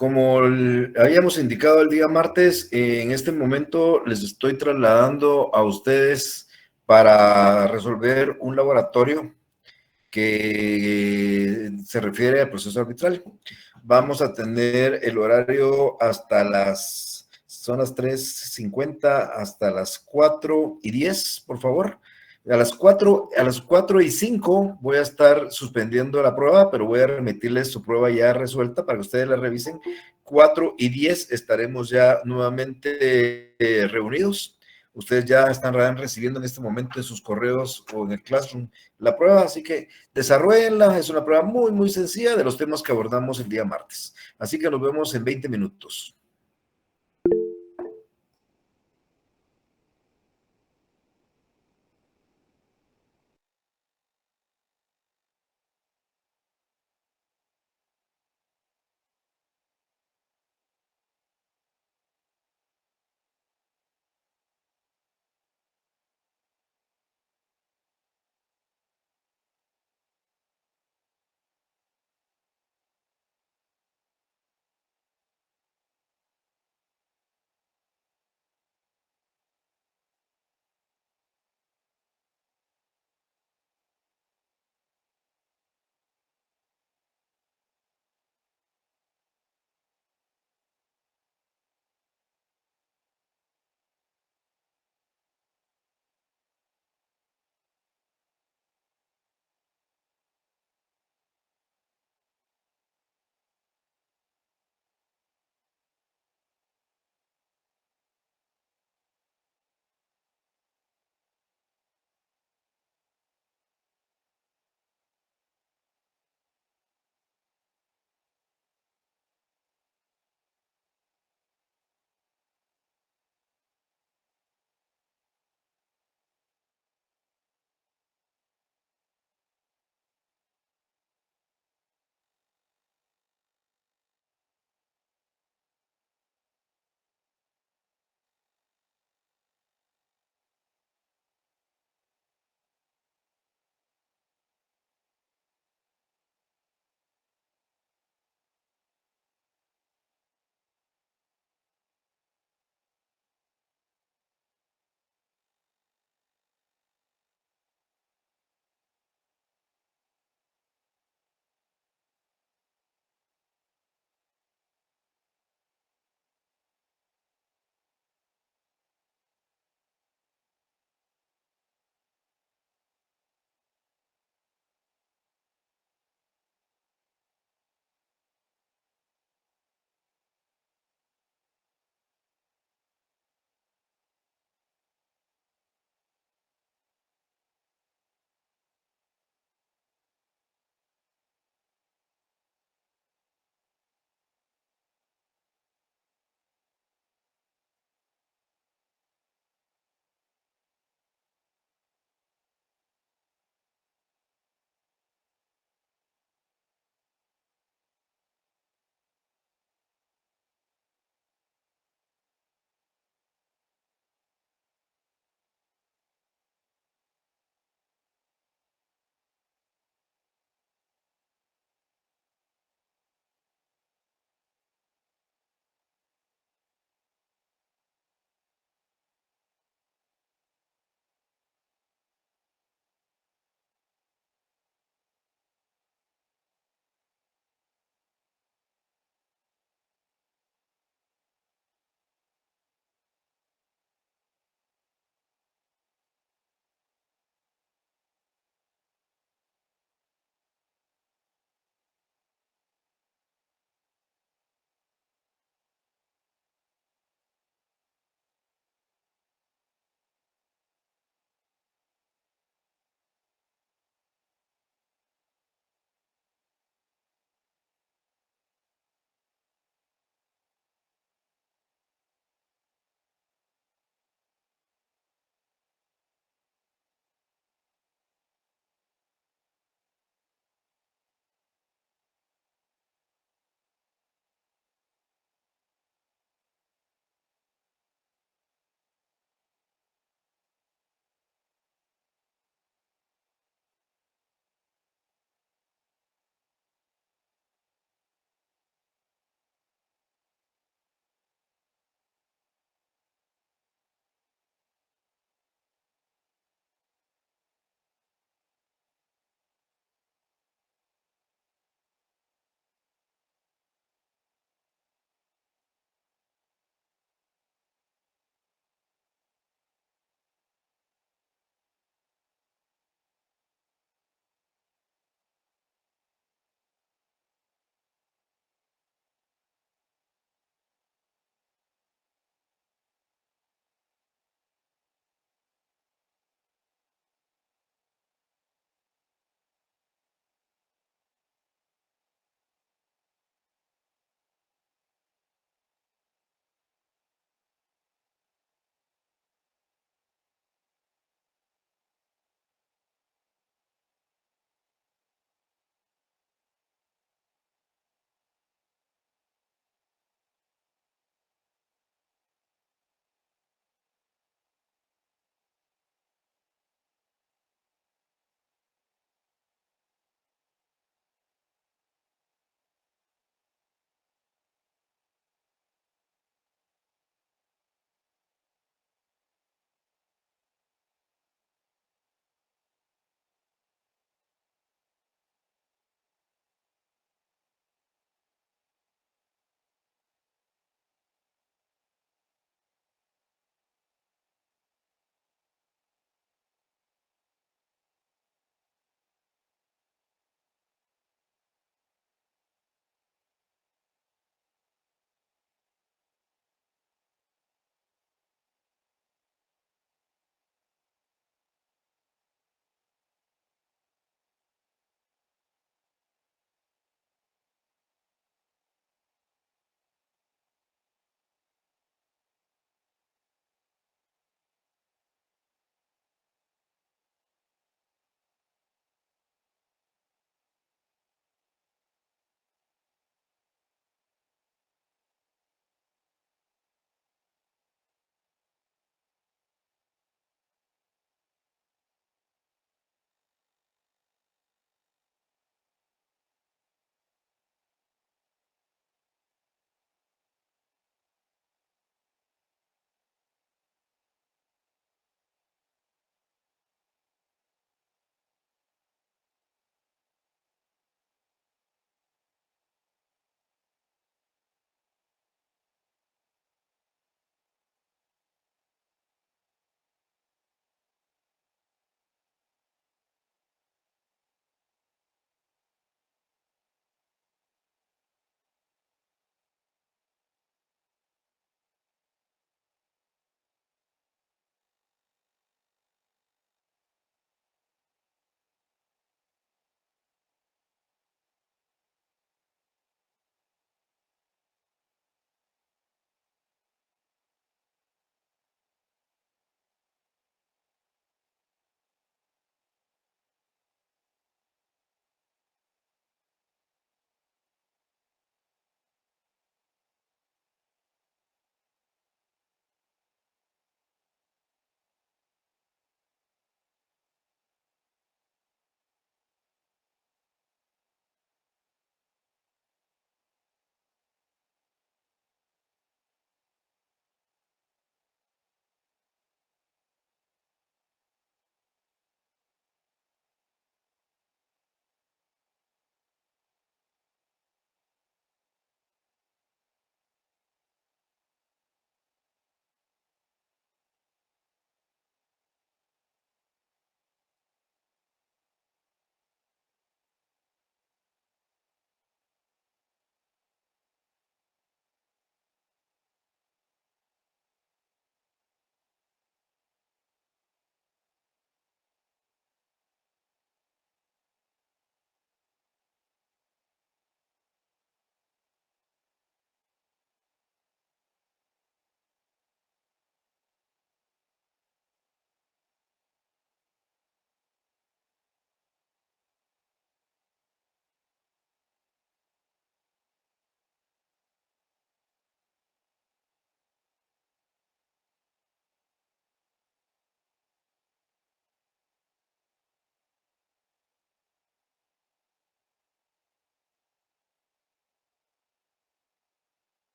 Como habíamos indicado el día martes, en este momento les estoy trasladando a ustedes para resolver un laboratorio que se refiere al proceso arbitral. Vamos a tener el horario son las 3:50 hasta las 4:10, por favor. A las 4:05 voy a estar suspendiendo la prueba, pero voy a remitirles su prueba ya resuelta para que ustedes la revisen. 4:10 estaremos ya nuevamente reunidos. Ustedes ya están recibiendo en este momento en sus correos o en el Classroom la prueba, así que desarrollenla. Es una prueba muy, muy sencilla de los temas que abordamos el día martes. Así que nos vemos en 20 minutos.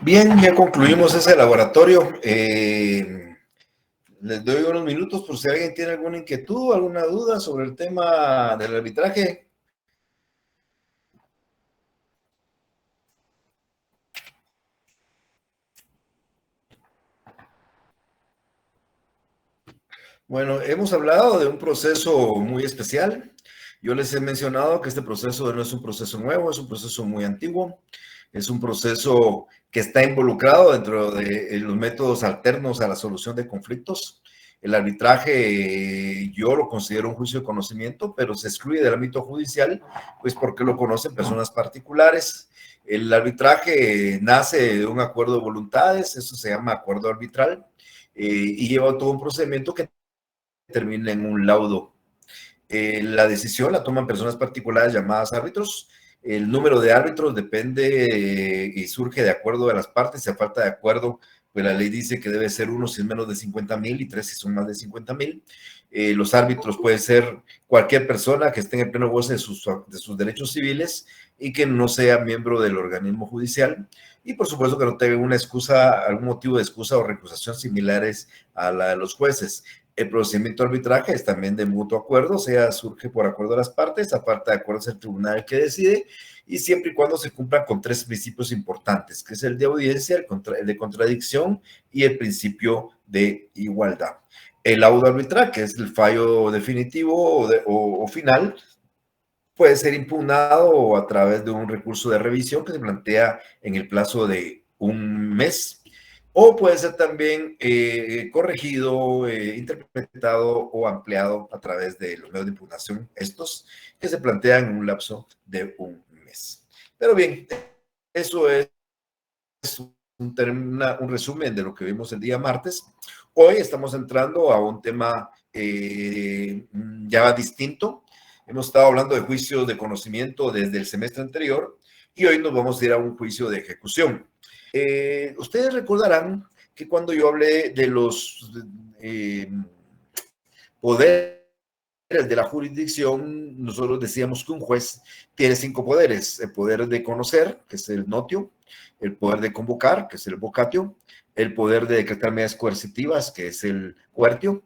Bien, ya concluimos ese laboratorio. Les doy unos minutos por si alguien tiene alguna inquietud, alguna duda sobre el tema del arbitraje. Bueno, hemos hablado de un proceso muy especial. Yo les he mencionado que este proceso no es un proceso nuevo, es un proceso muy antiguo. Es un proceso que está involucrado dentro de los métodos alternos a la solución de conflictos. El arbitraje, yo lo considero un juicio de conocimiento, pero se excluye del ámbito judicial, pues porque lo conocen personas particulares. El arbitraje nace de un acuerdo de voluntades, eso se llama acuerdo arbitral, y lleva todo un procedimiento que termina en un laudo. La decisión la toman personas particulares llamadas árbitros. El número de árbitros depende y surge de acuerdo de las partes. Si a falta de acuerdo, pues la ley dice que debe ser uno si es menos de 50,000 y 3 si son más de 50,000. Los árbitros pueden ser cualquier persona que esté en el pleno goce de sus derechos civiles y que no sea miembro del organismo judicial. Y por supuesto que no tenga una excusa, algún motivo de excusa o recusación similares a la de los jueces. El procedimiento de arbitraje es también de mutuo acuerdo, o sea, surge por acuerdo de las partes, aparte de acuerdo es el tribunal que decide, y siempre y cuando se cumplan con tres principios importantes, que es el de audiencia, el de contradicción y el principio de igualdad. El laudo arbitral, que es el fallo definitivo o final, puede ser impugnado a través de un recurso de revisión que se plantea en el plazo de un mes, o puede ser también corregido, interpretado o ampliado a través de los medios de impugnación, estos que se plantean en un lapso de un mes. Pero bien, eso es un resumen de lo que vimos el día martes. Hoy estamos entrando a un tema ya distinto. Hemos estado hablando de juicios de conocimiento desde el semestre anterior y hoy nos vamos a ir a un juicio de ejecución. Ustedes recordarán que cuando yo hablé de los poderes de la jurisdicción, nosotros decíamos que un juez tiene 5 poderes: el poder de conocer, que es el notio; el poder de convocar, que es el vocatio; el poder de decretar medidas coercitivas, que es el coertio;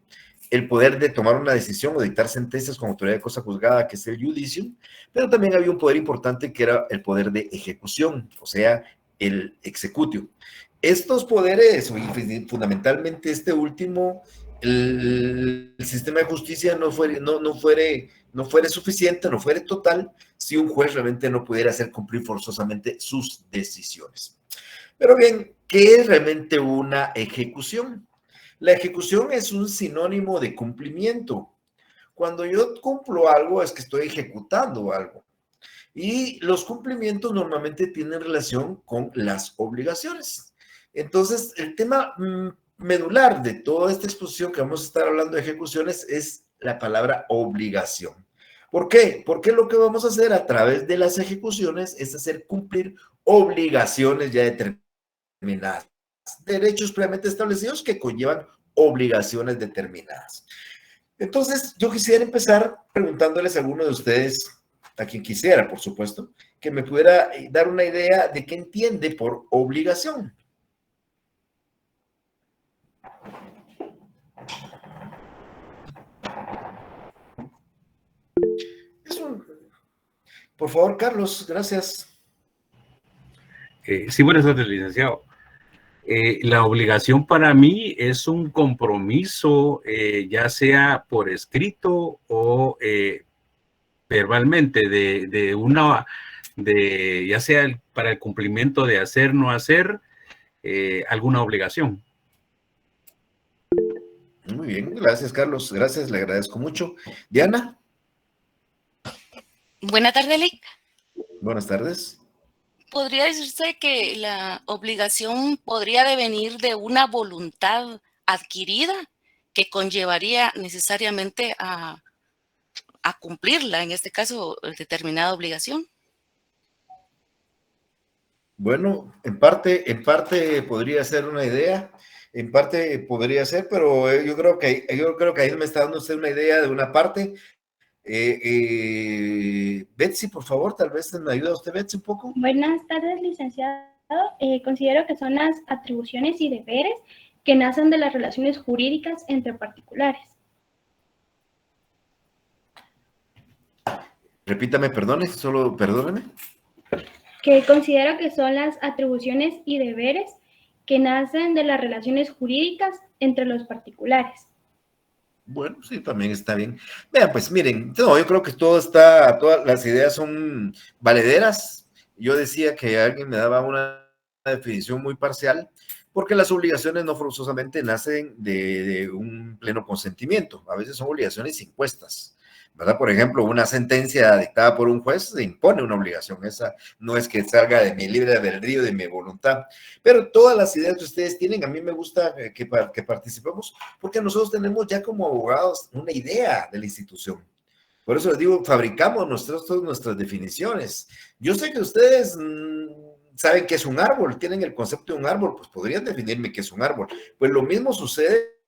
el poder de tomar una decisión o dictar sentencias con autoridad de cosa juzgada, que es el judicium; pero también había un poder importante que era el poder de ejecución, o sea, el executio. Estos poderes, fundamentalmente este último, el sistema de justicia no fuere suficiente, no fuere total, si un juez realmente no pudiera hacer cumplir forzosamente sus decisiones. Pero bien, ¿qué es realmente una ejecución? La ejecución es un sinónimo de cumplimiento. Cuando yo cumplo algo es que estoy ejecutando algo. Y los cumplimientos normalmente tienen relación con las obligaciones. Entonces, el tema medular de toda esta exposición que vamos a estar hablando de ejecuciones es la palabra obligación. ¿Por qué? Porque lo que vamos a hacer a través de las ejecuciones es hacer cumplir obligaciones ya determinadas, derechos previamente establecidos que conllevan obligaciones determinadas. Entonces, yo quisiera empezar preguntándoles a alguno de ustedes, a quien quisiera, por supuesto, que me pudiera dar una idea de qué entiende por obligación. Por favor, Carlos, gracias. Sí, buenas tardes, licenciado. La obligación para mí es un compromiso, ya sea por escrito o verbalmente, ya sea para el cumplimiento de hacer, no hacer, alguna obligación. Muy bien, gracias, Carlos. Gracias, le agradezco mucho. Diana. Buenas tardes, Lic. Buenas tardes. ¿Podría decirse que la obligación podría devenir de una voluntad adquirida que conllevaría necesariamente a cumplirla, en este caso, determinada obligación? Bueno, en parte podría ser una idea, en parte podría ser, pero yo creo que ahí me está dando usted una idea de una parte. Betsy, por favor, tal vez me ayuda usted, Betsy, un poco. Buenas tardes, licenciado. considero que son las atribuciones y deberes que nacen de las relaciones jurídicas entre particulares. Repítame, perdóneme. Que considero que son las atribuciones y deberes que nacen de las relaciones jurídicas entre los particulares. Bueno, sí, también está bien. Vean, pues miren, no, yo creo que todas las ideas son valederas. Yo decía que alguien me daba una definición muy parcial, porque las obligaciones no forzosamente nacen de un pleno consentimiento, a veces son obligaciones impuestas, ¿verdad? Por ejemplo, una sentencia dictada por un juez se impone una obligación, esa no es que salga de mi libre albedrío, de mi voluntad, pero todas las ideas que ustedes tienen, a mí me gusta que participemos, porque nosotros tenemos ya como abogados una idea de la institución. Por eso les digo, fabricamos todas nuestras definiciones. Yo sé que ustedes saben qué es un árbol, tienen el concepto de un árbol, pues podrían definirme qué es un árbol. Pues lo mismo sucede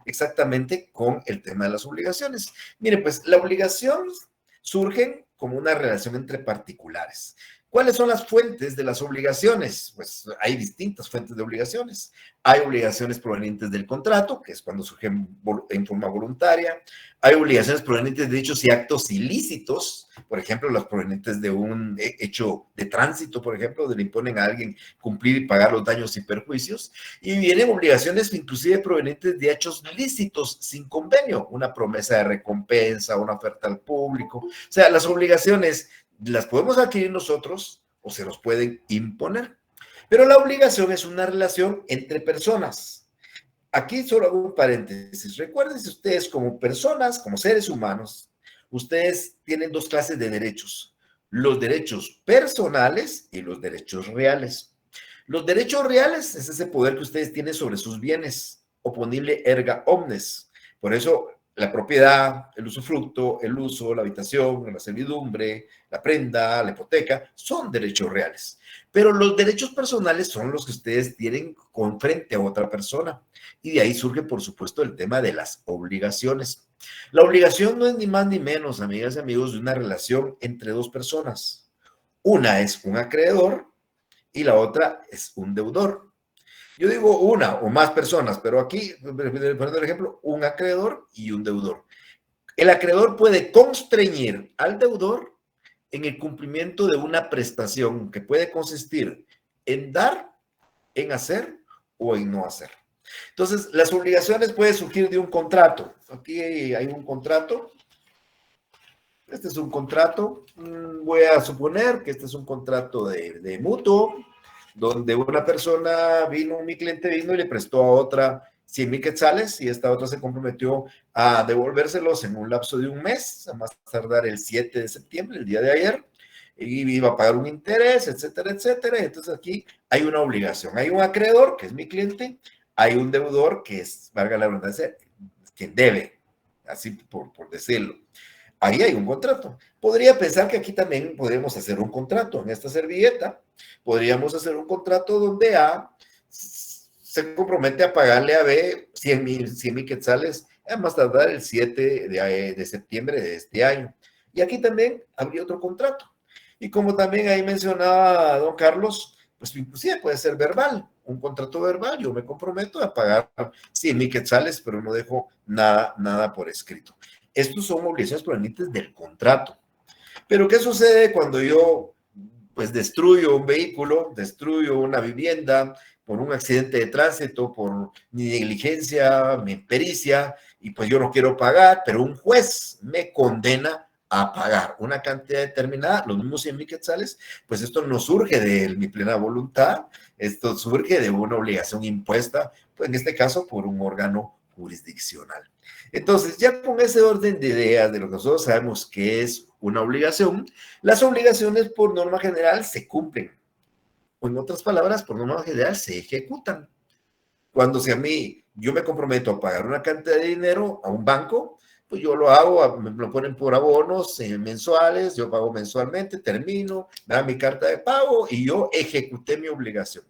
exactamente con el tema de las obligaciones. Mire, pues la obligación surge como una relación entre particulares. ¿Cuáles son las fuentes de las obligaciones? Pues hay distintas fuentes de obligaciones. Hay obligaciones provenientes del contrato, que es cuando surgen en forma voluntaria. Hay obligaciones provenientes de hechos y actos ilícitos, por ejemplo, las provenientes de un hecho de tránsito, por ejemplo, donde le imponen a alguien cumplir y pagar los daños y perjuicios. Y vienen obligaciones inclusive provenientes de hechos lícitos sin convenio, una promesa de recompensa, una oferta al público. O sea, las obligaciones las podemos adquirir nosotros o se nos pueden imponer. Pero la obligación es una relación entre personas. Aquí solo hago un paréntesis. Recuérdense ustedes como personas, como seres humanos, ustedes tienen dos clases de derechos. Los derechos personales y los derechos reales. Los derechos reales es ese poder que ustedes tienen sobre sus bienes, oponible erga omnes. Por eso la propiedad, el usufructo, el uso, la habitación, la servidumbre, la prenda, la hipoteca, son derechos reales. Pero los derechos personales son los que ustedes tienen con frente a otra persona. Y de ahí surge, por supuesto, el tema de las obligaciones. La obligación no es ni más ni menos, amigas y amigos, de una relación entre dos personas. Una es un acreedor y la otra es un deudor. Yo digo una o más personas, pero aquí, poniendo el ejemplo, un acreedor y un deudor. El acreedor puede constreñir al deudor en el cumplimiento de una prestación que puede consistir en dar, en hacer o en no hacer. Entonces, las obligaciones pueden surgir de un contrato. Aquí hay un contrato. Este es un contrato. Voy a suponer que este es un contrato de mutuo, donde una persona mi cliente vino y le prestó a otra 100,000 quetzales y esta otra se comprometió a devolvérselos en un lapso de un mes, a más tardar el 7 de septiembre, el día de ayer, y iba a pagar un interés, etcétera, etcétera. Entonces aquí hay una obligación. Hay un acreedor, que es mi cliente, hay un deudor, que es, valga la redundancia, quien debe, así por decirlo. Ahí hay un contrato. Podría pensar que aquí también podríamos hacer un contrato en esta servilleta. Podríamos hacer un contrato donde A se compromete a pagarle a B 100,000 quetzales a más tardar el 7 de septiembre de este año. Y aquí también habría otro contrato. Y como también ahí mencionaba don Carlos, pues inclusive puede ser verbal, un contrato verbal. Yo me comprometo a pagar 100,000 quetzales, pero no dejo nada por escrito. Estos son obligaciones provenientes del contrato. Pero ¿qué sucede cuando yo pues destruyo un vehículo, destruyo una vivienda por un accidente de tránsito, por mi negligencia, mi impericia, y pues yo no quiero pagar, pero un juez me condena a pagar una cantidad determinada, los mismos 100,000 quetzales? Pues esto no surge de mi plena voluntad, esto surge de una obligación impuesta, pues en este caso por un órgano jurisdiccional. Entonces, ya con ese orden de ideas de lo que nosotros sabemos que es una obligación, las obligaciones por norma general se cumplen. O en otras palabras, por norma general se ejecutan. Cuando si a mí yo me comprometo a pagar una cantidad de dinero a un banco, pues yo lo hago, me lo ponen por abonos mensuales, yo pago mensualmente, termino, me dan mi carta de pago y yo ejecuté mi obligación.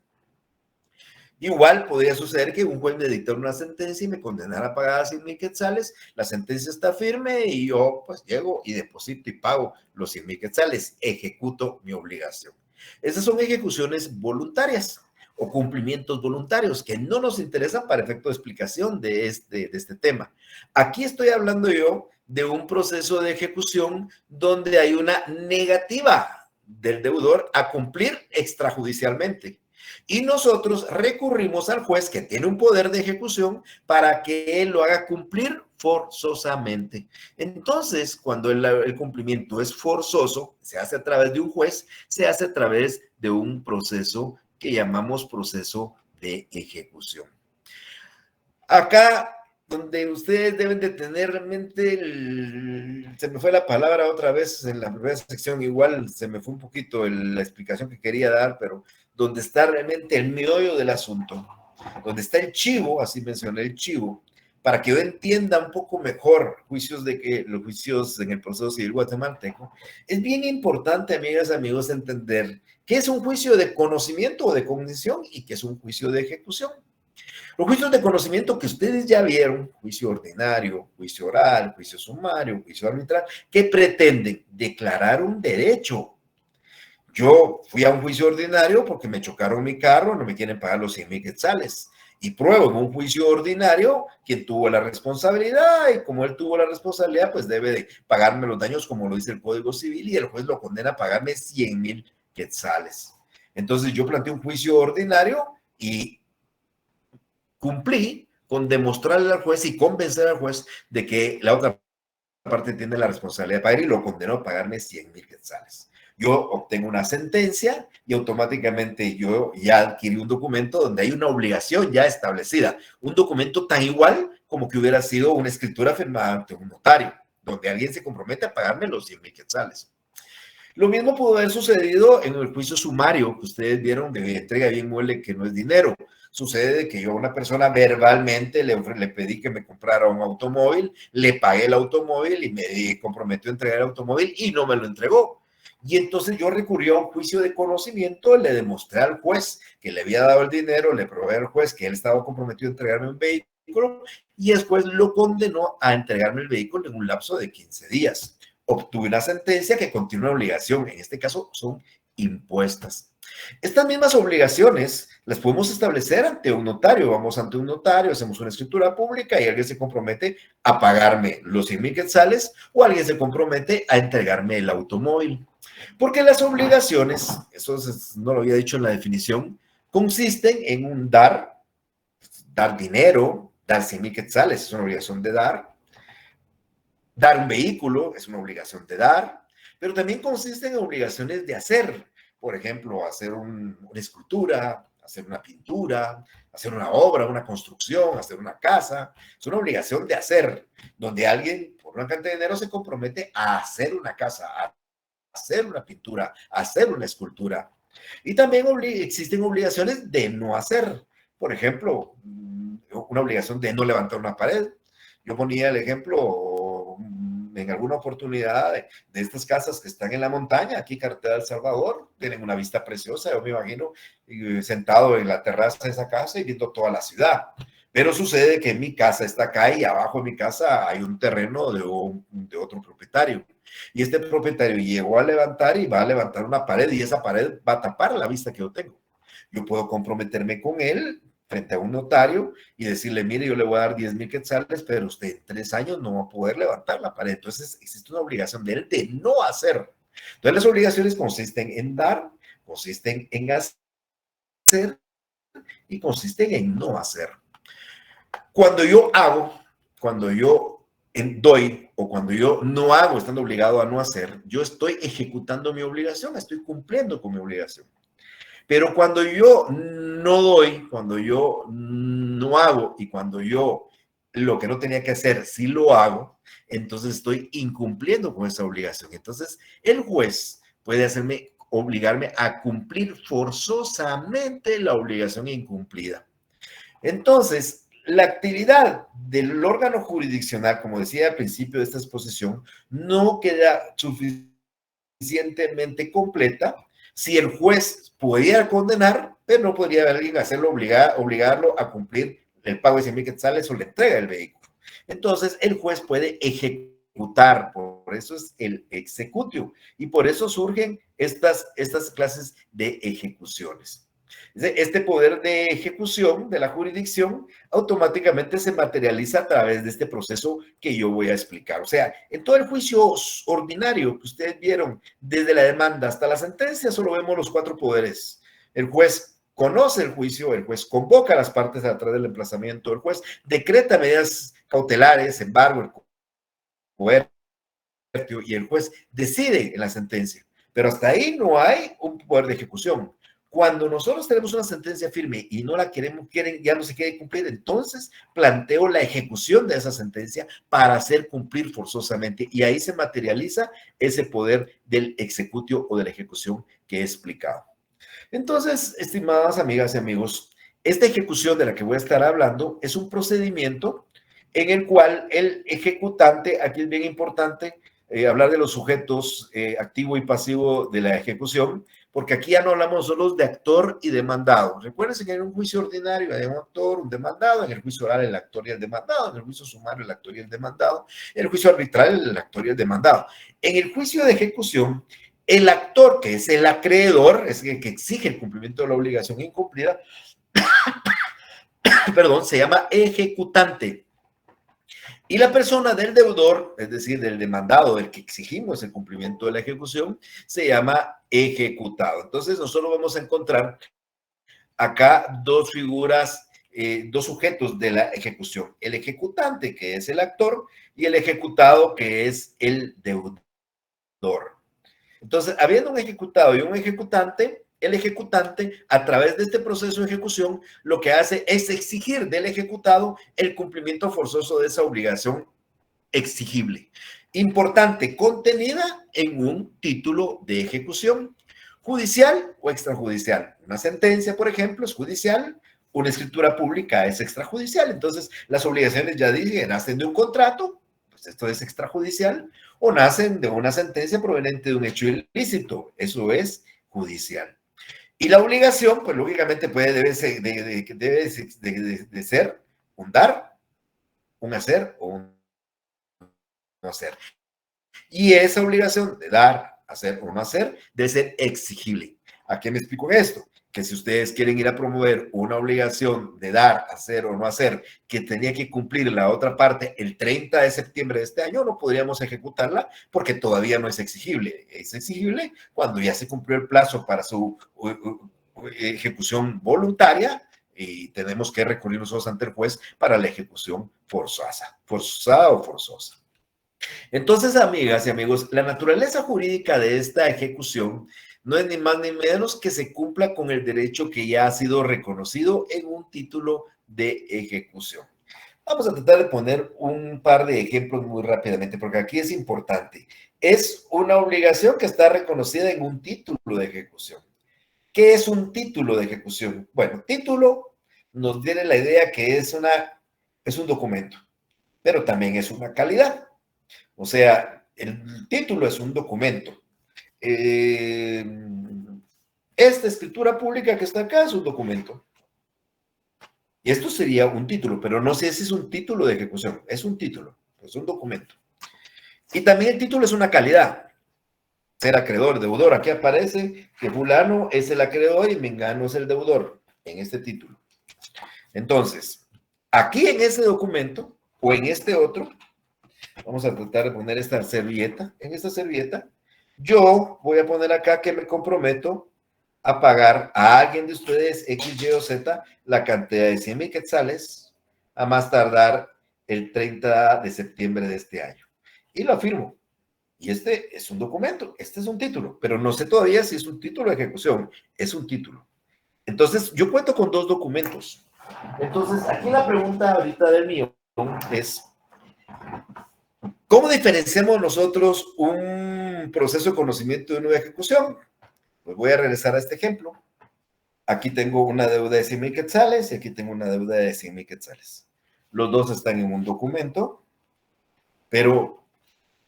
Igual podría suceder que un juez me dictara una sentencia y me condenara a pagar 100,000 quetzales, la sentencia está firme y yo pues llego y deposito y pago los 100,000 quetzales, ejecuto mi obligación. Esas son ejecuciones voluntarias o cumplimientos voluntarios que no nos interesan para efecto de explicación de este tema. Aquí estoy hablando yo de un proceso de ejecución donde hay una negativa del deudor a cumplir extrajudicialmente. Y nosotros recurrimos al juez que tiene un poder de ejecución para que él lo haga cumplir forzosamente. Entonces, cuando el cumplimiento es forzoso, se hace a través de un juez, se hace a través de un proceso que llamamos proceso de ejecución. Acá, donde ustedes deben de tener en mente, se me fue la palabra otra vez en la primera sección, igual se me fue un poquito la explicación que quería dar, pero donde está realmente el meollo del asunto, donde está el chivo, así mencioné el chivo, para que yo entienda un poco mejor los juicios en el proceso civil guatemalteco, es bien importante, amigas y amigos, entender qué es un juicio de conocimiento o de cognición y qué es un juicio de ejecución. Los juicios de conocimiento que ustedes ya vieron, juicio ordinario, juicio oral, juicio sumario, juicio arbitral, que pretenden declarar un derecho. Yo fui a un juicio ordinario porque me chocaron mi carro, no me quieren pagar los 100,000 quetzales. Y pruebo en un juicio ordinario quien tuvo la responsabilidad, y como él tuvo la responsabilidad, pues debe de pagarme los daños como lo dice el Código Civil, y el juez lo condena a pagarme 100,000 quetzales. Entonces yo planteé un juicio ordinario y cumplí con demostrarle al juez y convencer al juez de que la otra parte tiene la responsabilidad de pagar, y lo condenó a pagarme 100,000 quetzales. Yo obtengo una sentencia y automáticamente yo ya adquirí un documento donde hay una obligación ya establecida, un documento tan igual como que hubiera sido una escritura firmada ante un notario, donde alguien se compromete a pagarme los 100,000 quetzales. Lo mismo pudo haber sucedido en el juicio sumario que ustedes vieron de entrega bien mueble que no es dinero. Sucede que yo a una persona verbalmente le pedí que me comprara un automóvil, le pagué el automóvil y me comprometió a entregar el automóvil y no me lo entregó. Y entonces yo recurrí a un juicio de conocimiento, le demostré al juez que le había dado el dinero, le probé al juez que él estaba comprometido a entregarme un vehículo, y después lo condenó a entregarme el vehículo en un lapso de 15 días. Obtuve una sentencia que contiene una obligación, en este caso son impuestas. Estas mismas obligaciones las podemos establecer ante un notario. Vamos ante un notario, hacemos una escritura pública y alguien se compromete a pagarme los 100,000 quetzales, o alguien se compromete a entregarme el automóvil. Porque las obligaciones, eso no lo había dicho en la definición, consisten en un dar dinero, dar 100,000 quetzales, es una obligación de dar un vehículo, es una obligación de dar, pero también consiste en obligaciones de hacer. Por ejemplo, hacer una escultura, hacer una pintura, hacer una obra, una construcción, hacer una casa. Es una obligación de hacer, donde alguien por una cantidad de dinero se compromete a hacer una casa, a hacer una pintura, a hacer una escultura. Y también existen obligaciones de no hacer. Por ejemplo, una obligación de no levantar una pared. Yo ponía el ejemplo en alguna oportunidad de estas casas que están en la montaña, aquí Carretera del Salvador, tienen una vista preciosa. Yo me imagino sentado en la terraza de esa casa y viendo toda la ciudad. Pero sucede que mi casa está acá y abajo de mi casa hay un terreno de otro propietario. Y este propietario llegó a levantar y va a levantar una pared, y esa pared va a tapar la vista que yo tengo. Yo puedo comprometerme con él frente a un notario y decirle, mire, yo le voy a dar 10,000 quetzales, pero usted en 3 años no va a poder levantar la pared. Entonces existe una obligación de él de no hacer. Entonces las obligaciones consisten en dar, consisten en hacer y consisten en no hacer. Cuando yo hago, cuando yo doy o cuando yo no hago, estando obligado a no hacer, yo estoy ejecutando mi obligación, estoy cumpliendo con mi obligación. Pero cuando yo no doy, cuando yo no hago y cuando yo lo que no tenía que hacer sí lo hago, entonces estoy incumpliendo con esa obligación. Entonces el juez puede obligarme a cumplir forzosamente la obligación incumplida. Entonces, la actividad del órgano jurisdiccional, como decía al principio de esta exposición, no queda suficientemente completa si el juez pudiera condenar, pero no podría alguien hacerlo, obligarlo a cumplir el pago de 100,000 quetzales o la entrega del vehículo. Entonces, el juez puede ejecutar ejecutar, por eso es el executio, y por eso surgen estas clases de ejecuciones. Este poder de ejecución de la jurisdicción automáticamente se materializa a través de este proceso que yo voy a explicar. O sea, en todo el juicio ordinario que ustedes vieron, desde la demanda hasta la sentencia, solo vemos los 4 poderes. El juez conoce el juicio, el juez convoca a las partes a través del emplazamiento, el juez decreta medidas cautelares, embargo, el poder y el juez decide en la sentencia. Pero hasta ahí no hay un poder de ejecución. Cuando nosotros tenemos una sentencia firme y no la ya no se quiere cumplir, entonces planteo la ejecución de esa sentencia para hacer cumplir forzosamente, y ahí se materializa ese poder del executio o de la ejecución que he explicado. Entonces, estimadas amigas y amigos, esta ejecución de la que voy a estar hablando es un procedimiento en el cual el ejecutante, aquí es bien importante hablar de los sujetos activo y pasivo de la ejecución, porque aquí ya no hablamos solo de actor y demandado. Recuerden que en un juicio ordinario hay un actor, un demandado, en el juicio oral el actor y el demandado, en el juicio sumario el actor y el demandado, en el juicio arbitral el actor y el demandado. En el juicio de ejecución, el actor, que es el acreedor, es el que exige el cumplimiento de la obligación incumplida, perdón, se llama ejecutante. Y la persona del deudor, es decir, del demandado, del que exigimos el cumplimiento de la ejecución, se llama ejecutado. Entonces, nosotros vamos a encontrar acá 2 figuras, 2 sujetos de la ejecución. El ejecutante, que es el actor, y el ejecutado, que es el deudor. Entonces, habiendo un ejecutado y un ejecutante, el ejecutante, a través de este proceso de ejecución, lo que hace es exigir del ejecutado el cumplimiento forzoso de esa obligación exigible. Importante, contenida en un título de ejecución, judicial o extrajudicial. Una sentencia, por ejemplo, es judicial, una escritura pública es extrajudicial. Entonces, las obligaciones ya dicen, nacen de un contrato, pues esto es extrajudicial, o nacen de una sentencia proveniente de un hecho ilícito, eso es judicial. Y la obligación, pues lógicamente debe ser un dar, un hacer o un no hacer. Y esa obligación de dar, hacer o no hacer debe ser exigible. ¿A qué me explico esto? Que si ustedes quieren ir a promover una obligación de dar, hacer o no hacer, que tenía que cumplir la otra parte el 30 de septiembre de este año, no podríamos ejecutarla porque todavía no es exigible. Es exigible cuando ya se cumplió el plazo para su ejecución voluntaria y tenemos que recurrir nosotros ante el juez para la ejecución forzada o forzosa. Entonces, amigas y amigos, la naturaleza jurídica de esta ejecución no es ni más ni menos que se cumpla con el derecho que ya ha sido reconocido en un título de ejecución. Vamos a tratar de poner un par de ejemplos muy rápidamente, porque aquí es importante. Es una obligación que está reconocida en un título de ejecución. ¿Qué es un título de ejecución? Bueno, título nos tiene la idea que es un documento, pero también es una calidad. O sea, el título es un documento. Esta escritura pública que está acá es un documento. Y esto sería un título, pero no sé si es un título de ejecución. Es un título, es un documento. Y también el título es una calidad. Ser acreedor, deudor. Aquí aparece que fulano es el acreedor y mengano es el deudor en este título. Entonces, aquí en ese documento o en este otro, vamos a tratar de poner esta servilleta. En esta servilleta, yo voy a poner acá que me comprometo a pagar a alguien de ustedes, X, Y o Z, la cantidad de 100,000 quetzales a más tardar el 30 de septiembre de este año. Y lo afirmo. Y este es un documento, este es un título, pero no sé todavía si es un título de ejecución. Es un título. Entonces, yo cuento con 2 documentos. Entonces, aquí la pregunta ahorita del mío es, ¿cómo diferenciamos nosotros un proceso de conocimiento de una ejecución? Pues voy a regresar a este ejemplo. Aquí tengo una deuda de 100,000 quetzales y aquí tengo una deuda de 100,000 quetzales. Los dos están en un documento, pero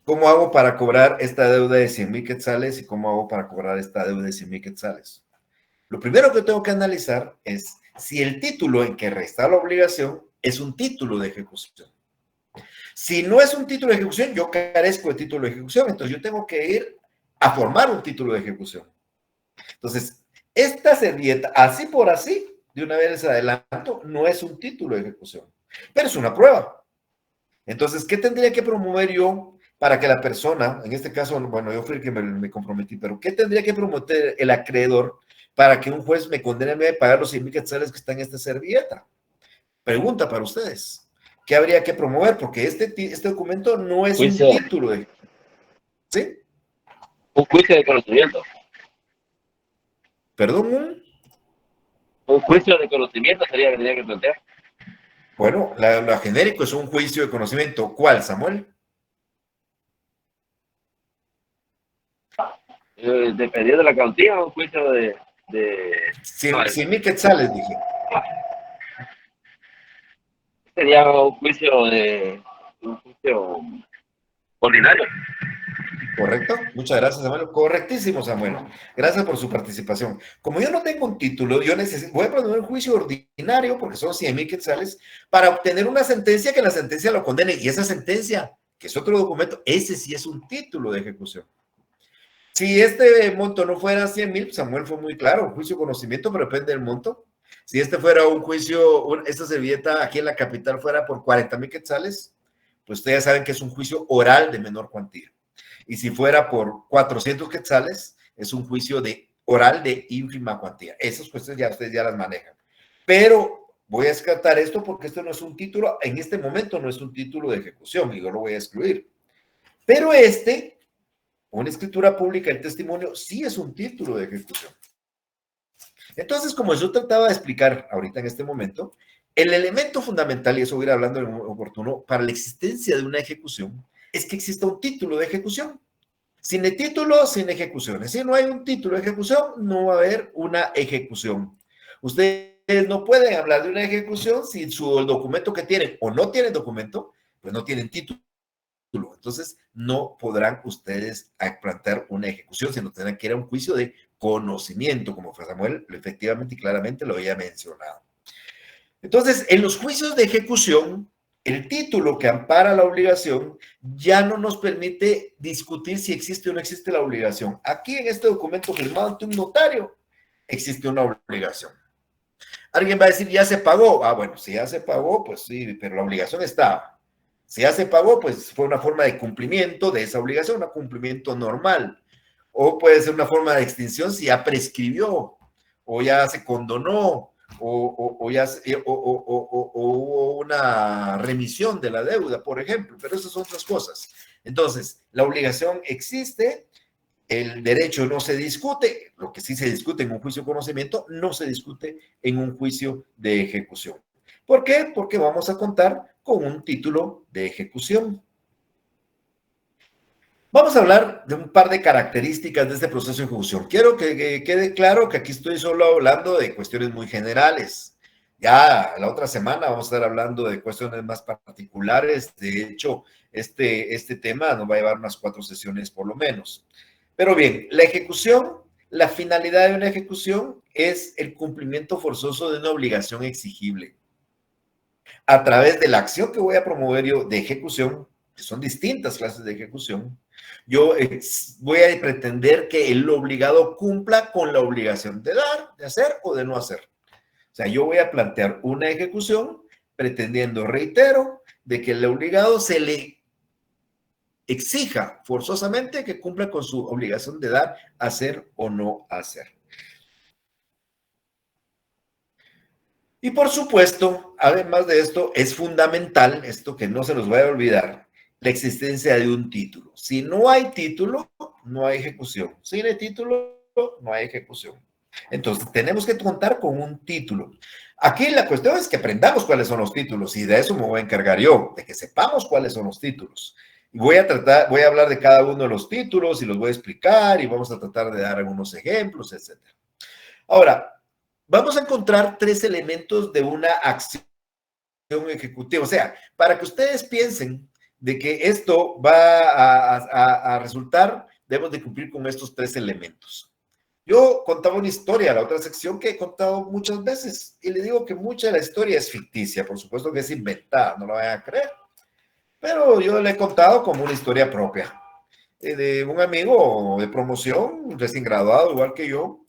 ¿cómo hago para cobrar esta deuda de 100,000 quetzales y cómo hago para cobrar esta deuda de 100,000 quetzales? Lo primero que tengo que analizar es si el título en que resta la obligación es un título de ejecución. Si no es un título de ejecución, yo carezco de título de ejecución, entonces yo tengo que ir a formar un título de ejecución. Entonces, esta servilleta, así por así, de una vez les adelanto, no es un título de ejecución, pero es una prueba. Entonces, ¿qué tendría que promover yo para que la persona, en este caso, bueno, yo fui el que me comprometí, pero ¿qué tendría que promover el acreedor para que un juez me condene a pagar los 100,000 quetzales que están en esta servilleta? Pregunta para ustedes. ¿Qué habría que promover? Porque este documento no es un título de... ¿Sí? Un juicio de conocimiento. ¿Perdón? Un juicio de conocimiento sería que tenía que plantear. Bueno, la genérico es un juicio de conocimiento. ¿Cuál, Samuel? Dependiendo de la cuantía, un juicio de 100,000 quetzales, dije. Sería un juicio ordinario. ¿Correcto? Muchas gracias, Samuel. Correctísimo, Samuel. Gracias por su participación. Como yo no tengo un título, voy a proponer un juicio ordinario, porque son 100,000 quetzales, para obtener una sentencia que la sentencia lo condene. Y esa sentencia, que es otro documento, ese sí es un título de ejecución. Si este monto no fuera 100,000, Samuel fue muy claro, un juicio de conocimiento, pero depende del monto. Si este fuera un juicio, esta servilleta aquí en la capital fuera por 40,000 quetzales, pues ustedes saben que es un juicio oral de menor cuantía. Y si fuera por 400 quetzales, es un juicio oral de ínfima cuantía. Esas cuestiones ya ustedes ya las manejan. Pero voy a descartar esto porque esto no es un título, en este momento no es un título de ejecución y yo lo voy a excluir. Pero una escritura pública, el testimonio, sí es un título de ejecución. Entonces, como yo trataba de explicar ahorita en este momento, el elemento fundamental, y eso voy a ir hablando en un oportuno, para la existencia de una ejecución, es que exista un título de ejecución. Sin el título, sin ejecuciones. Si no hay un título de ejecución, no va a haber una ejecución. Ustedes no pueden hablar de una ejecución si el documento que tienen o no tienen documento, pues no tienen título. Entonces, no podrán ustedes plantear una ejecución, sino tendrán que ir a un juicio de conocimiento, como Samuel efectivamente y claramente lo había mencionado. Entonces, en los juicios de ejecución, el título que ampara la obligación ya no nos permite discutir si existe o no existe la obligación. Aquí en este documento firmado ante un notario, existe una obligación. Alguien va a decir, ¿ya se pagó? Ah, bueno, si ya se pagó, pues sí, pero la obligación estaba. Si ya se pagó, pues fue una forma de cumplimiento de esa obligación, un cumplimiento normal. O puede ser una forma de extinción si ya prescribió, o ya se condonó, o hubo una remisión de la deuda, por ejemplo, pero esas son otras cosas. Entonces, la obligación existe, el derecho no se discute, lo que sí se discute en un juicio de conocimiento no se discute en un juicio de ejecución. ¿Por qué? Porque vamos a contar con un título de ejecución. Vamos a hablar de un par de características de este proceso de ejecución. Quiero que quede claro que aquí estoy solo hablando de cuestiones muy generales. Ya la otra semana vamos a estar hablando de cuestiones más particulares. De hecho, este tema nos va a llevar unas 4 sesiones por lo menos. Pero bien, la ejecución, la finalidad de una ejecución es el cumplimiento forzoso de una obligación exigible. A través de la acción que voy a promover yo de ejecución, que son distintas clases de ejecución, yo voy a pretender que el obligado cumpla con la obligación de dar, de hacer o de no hacer. O sea, yo voy a plantear una ejecución pretendiendo, reitero, de que el obligado se le exija forzosamente que cumpla con su obligación de dar, hacer o no hacer. Y por supuesto, además de esto, es fundamental, esto que no se nos vaya a olvidar, la existencia de un título. Si no hay título, no hay ejecución. Si no hay título, no hay ejecución. Entonces, tenemos que contar con un título. Aquí la cuestión es que aprendamos cuáles son los títulos y de eso me voy a encargar yo, de que sepamos cuáles son los títulos. Y voy a hablar de cada uno de los títulos y los voy a explicar y vamos a tratar de dar algunos ejemplos, etc. Ahora, vamos a encontrar 3 elementos de una acción ejecutiva. O sea, para que ustedes piensen de que esto va a resultar, debemos de cumplir con estos 3 elementos. Yo contaba una historia, la otra sección que he contado muchas veces, y le digo que mucha de la historia es ficticia, por supuesto que es inventada, no la vayan a creer. pero yo le he contado como una historia propia de un amigo de promoción, recién graduado, igual que yo,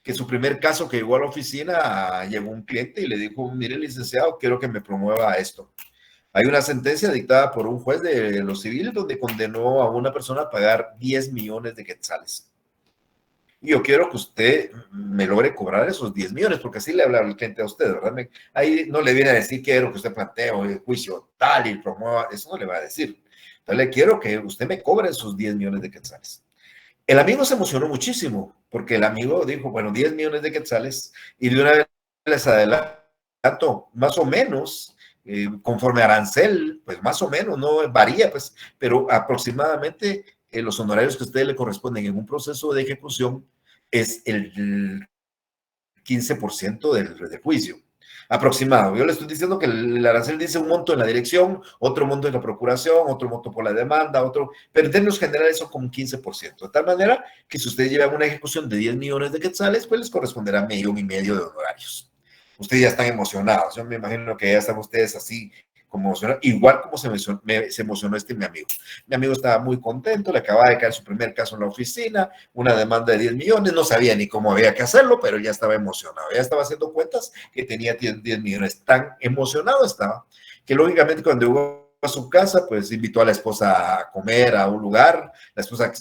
que su primer caso que llegó a la oficina, llegó un cliente y le dijo, mire, licenciado, quiero que me promueva esto. Hay una sentencia dictada por un juez de los civiles donde condenó a una persona a pagar 10 millones de quetzales. Y yo quiero que usted me logre cobrar esos 10 millones, porque así le habla el cliente a usted, ¿verdad? Ahí no le viene a decir quiero que usted plantee el juicio tal y promueva, eso no le va a decir. Entonces le quiero que usted me cobre esos 10 millones de quetzales. El amigo se emocionó muchísimo, porque el amigo dijo, bueno, 10 millones de quetzales, y de una vez les adelanto, más o menos, conforme arancel, pues más o menos, no varía, pues, pero aproximadamente los honorarios que a ustedes le corresponden en un proceso de ejecución es el 15% del juicio. Aproximado. Yo le estoy diciendo que el arancel dice un monto en la dirección, otro monto en la procuración, otro monto por la demanda, otro, pero en términos generales son como un 15%. De tal manera que si ustedes llevan una ejecución de 10 millones de quetzales, pues les corresponderá 1,5 millones de honorarios. Ustedes ya están emocionados. Yo me imagino que ya están ustedes así como emocionados, igual como se emocionó mi amigo. Mi amigo estaba muy contento, le acababa de caer su primer caso en la oficina, una demanda de 10 millones, no sabía ni cómo había que hacerlo, pero ya estaba emocionado, ya estaba haciendo cuentas que tenía 10 millones. Tan emocionado estaba que lógicamente cuando llegó a su casa, pues invitó a la esposa a comer a un lugar, la esposa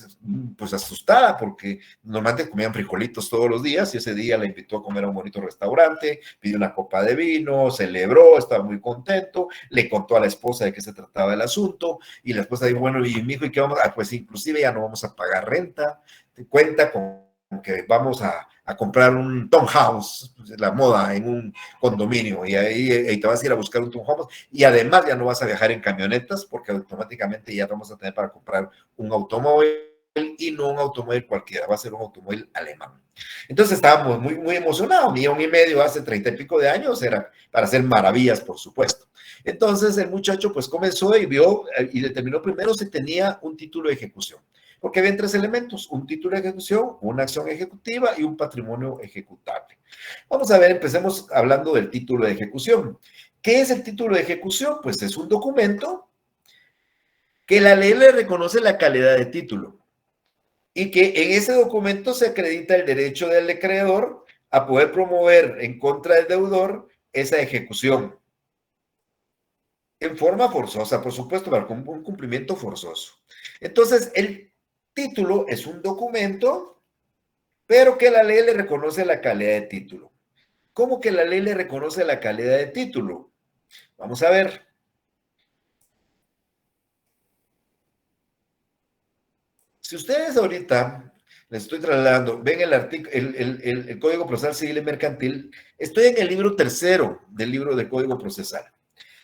pues asustada porque normalmente comían frijolitos todos los días y ese día la invitó a comer a un bonito restaurante, pidió una copa de vino, celebró, estaba muy contento, le contó a la esposa de qué se trataba el asunto y la esposa dijo, bueno, y mi hijo, ¿y qué vamos a? Pues inclusive ya no vamos a pagar renta, te cuenta con que vamos a comprar un townhouse, la moda en un condominio, y ahí te vas a ir a buscar un townhouse, y además ya no vas a viajar en camionetas, porque automáticamente ya vamos a tener para comprar un automóvil, y no un automóvil cualquiera, va a ser un automóvil alemán. Entonces estábamos muy, muy emocionados, 1,5 millones hace 30 y pico de años, era para hacer maravillas, por supuesto. Entonces el muchacho pues comenzó y vio y determinó primero si tenía un título de ejecución. Porque había 3 elementos, un título de ejecución, una acción ejecutiva y un patrimonio ejecutable. Vamos a ver, empecemos hablando del título de ejecución. ¿Qué es el título de ejecución? Pues es un documento que la ley le reconoce la calidad de título y que en ese documento se acredita el derecho del acreedor a poder promover en contra del deudor esa ejecución en forma forzosa, por supuesto, para un cumplimiento forzoso. Entonces, el título es un documento, pero que la ley le reconoce la calidad de título. ¿Cómo que la ley le reconoce la calidad de título? Vamos a ver. Si ustedes ahorita les estoy trasladando, ven el artículo, el Código Procesal Civil y Mercantil, estoy en el libro 3º del libro de Código Procesal.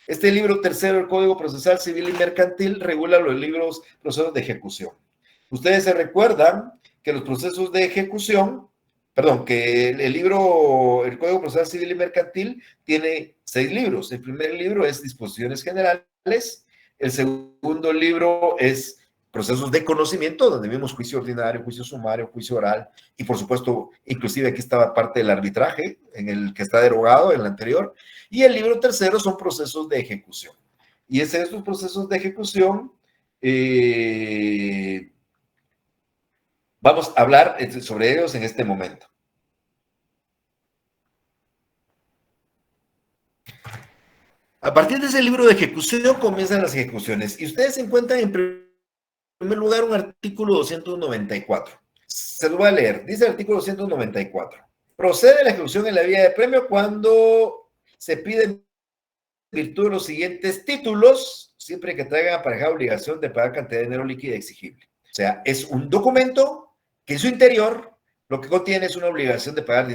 Este libro 3º del Código Procesal Civil y Mercantil regula los procesos de ejecución. Ustedes se recuerdan que los procesos de ejecución, perdón, que el Código Procesal Civil y Mercantil tiene 6 libros. El primer libro es Disposiciones Generales, el segundo libro es Procesos de Conocimiento, donde vimos juicio ordinario, juicio sumario, juicio oral, y por supuesto, inclusive aquí estaba parte del arbitraje, en el que está derogado, en el anterior, y el libro 3º son procesos de ejecución. Y estos procesos de ejecución, vamos a hablar sobre ellos en este momento. A partir de ese libro de ejecución comienzan las ejecuciones, y ustedes encuentran en primer lugar un artículo 294. Se lo voy a leer. Dice el artículo 294. Procede la ejecución en la vía de premio cuando se pide en virtud de los siguientes títulos, siempre que traigan aparejada obligación de pagar cantidad de dinero líquido exigible. O sea, es un documento que en su interior lo que contiene es una obligación de pagar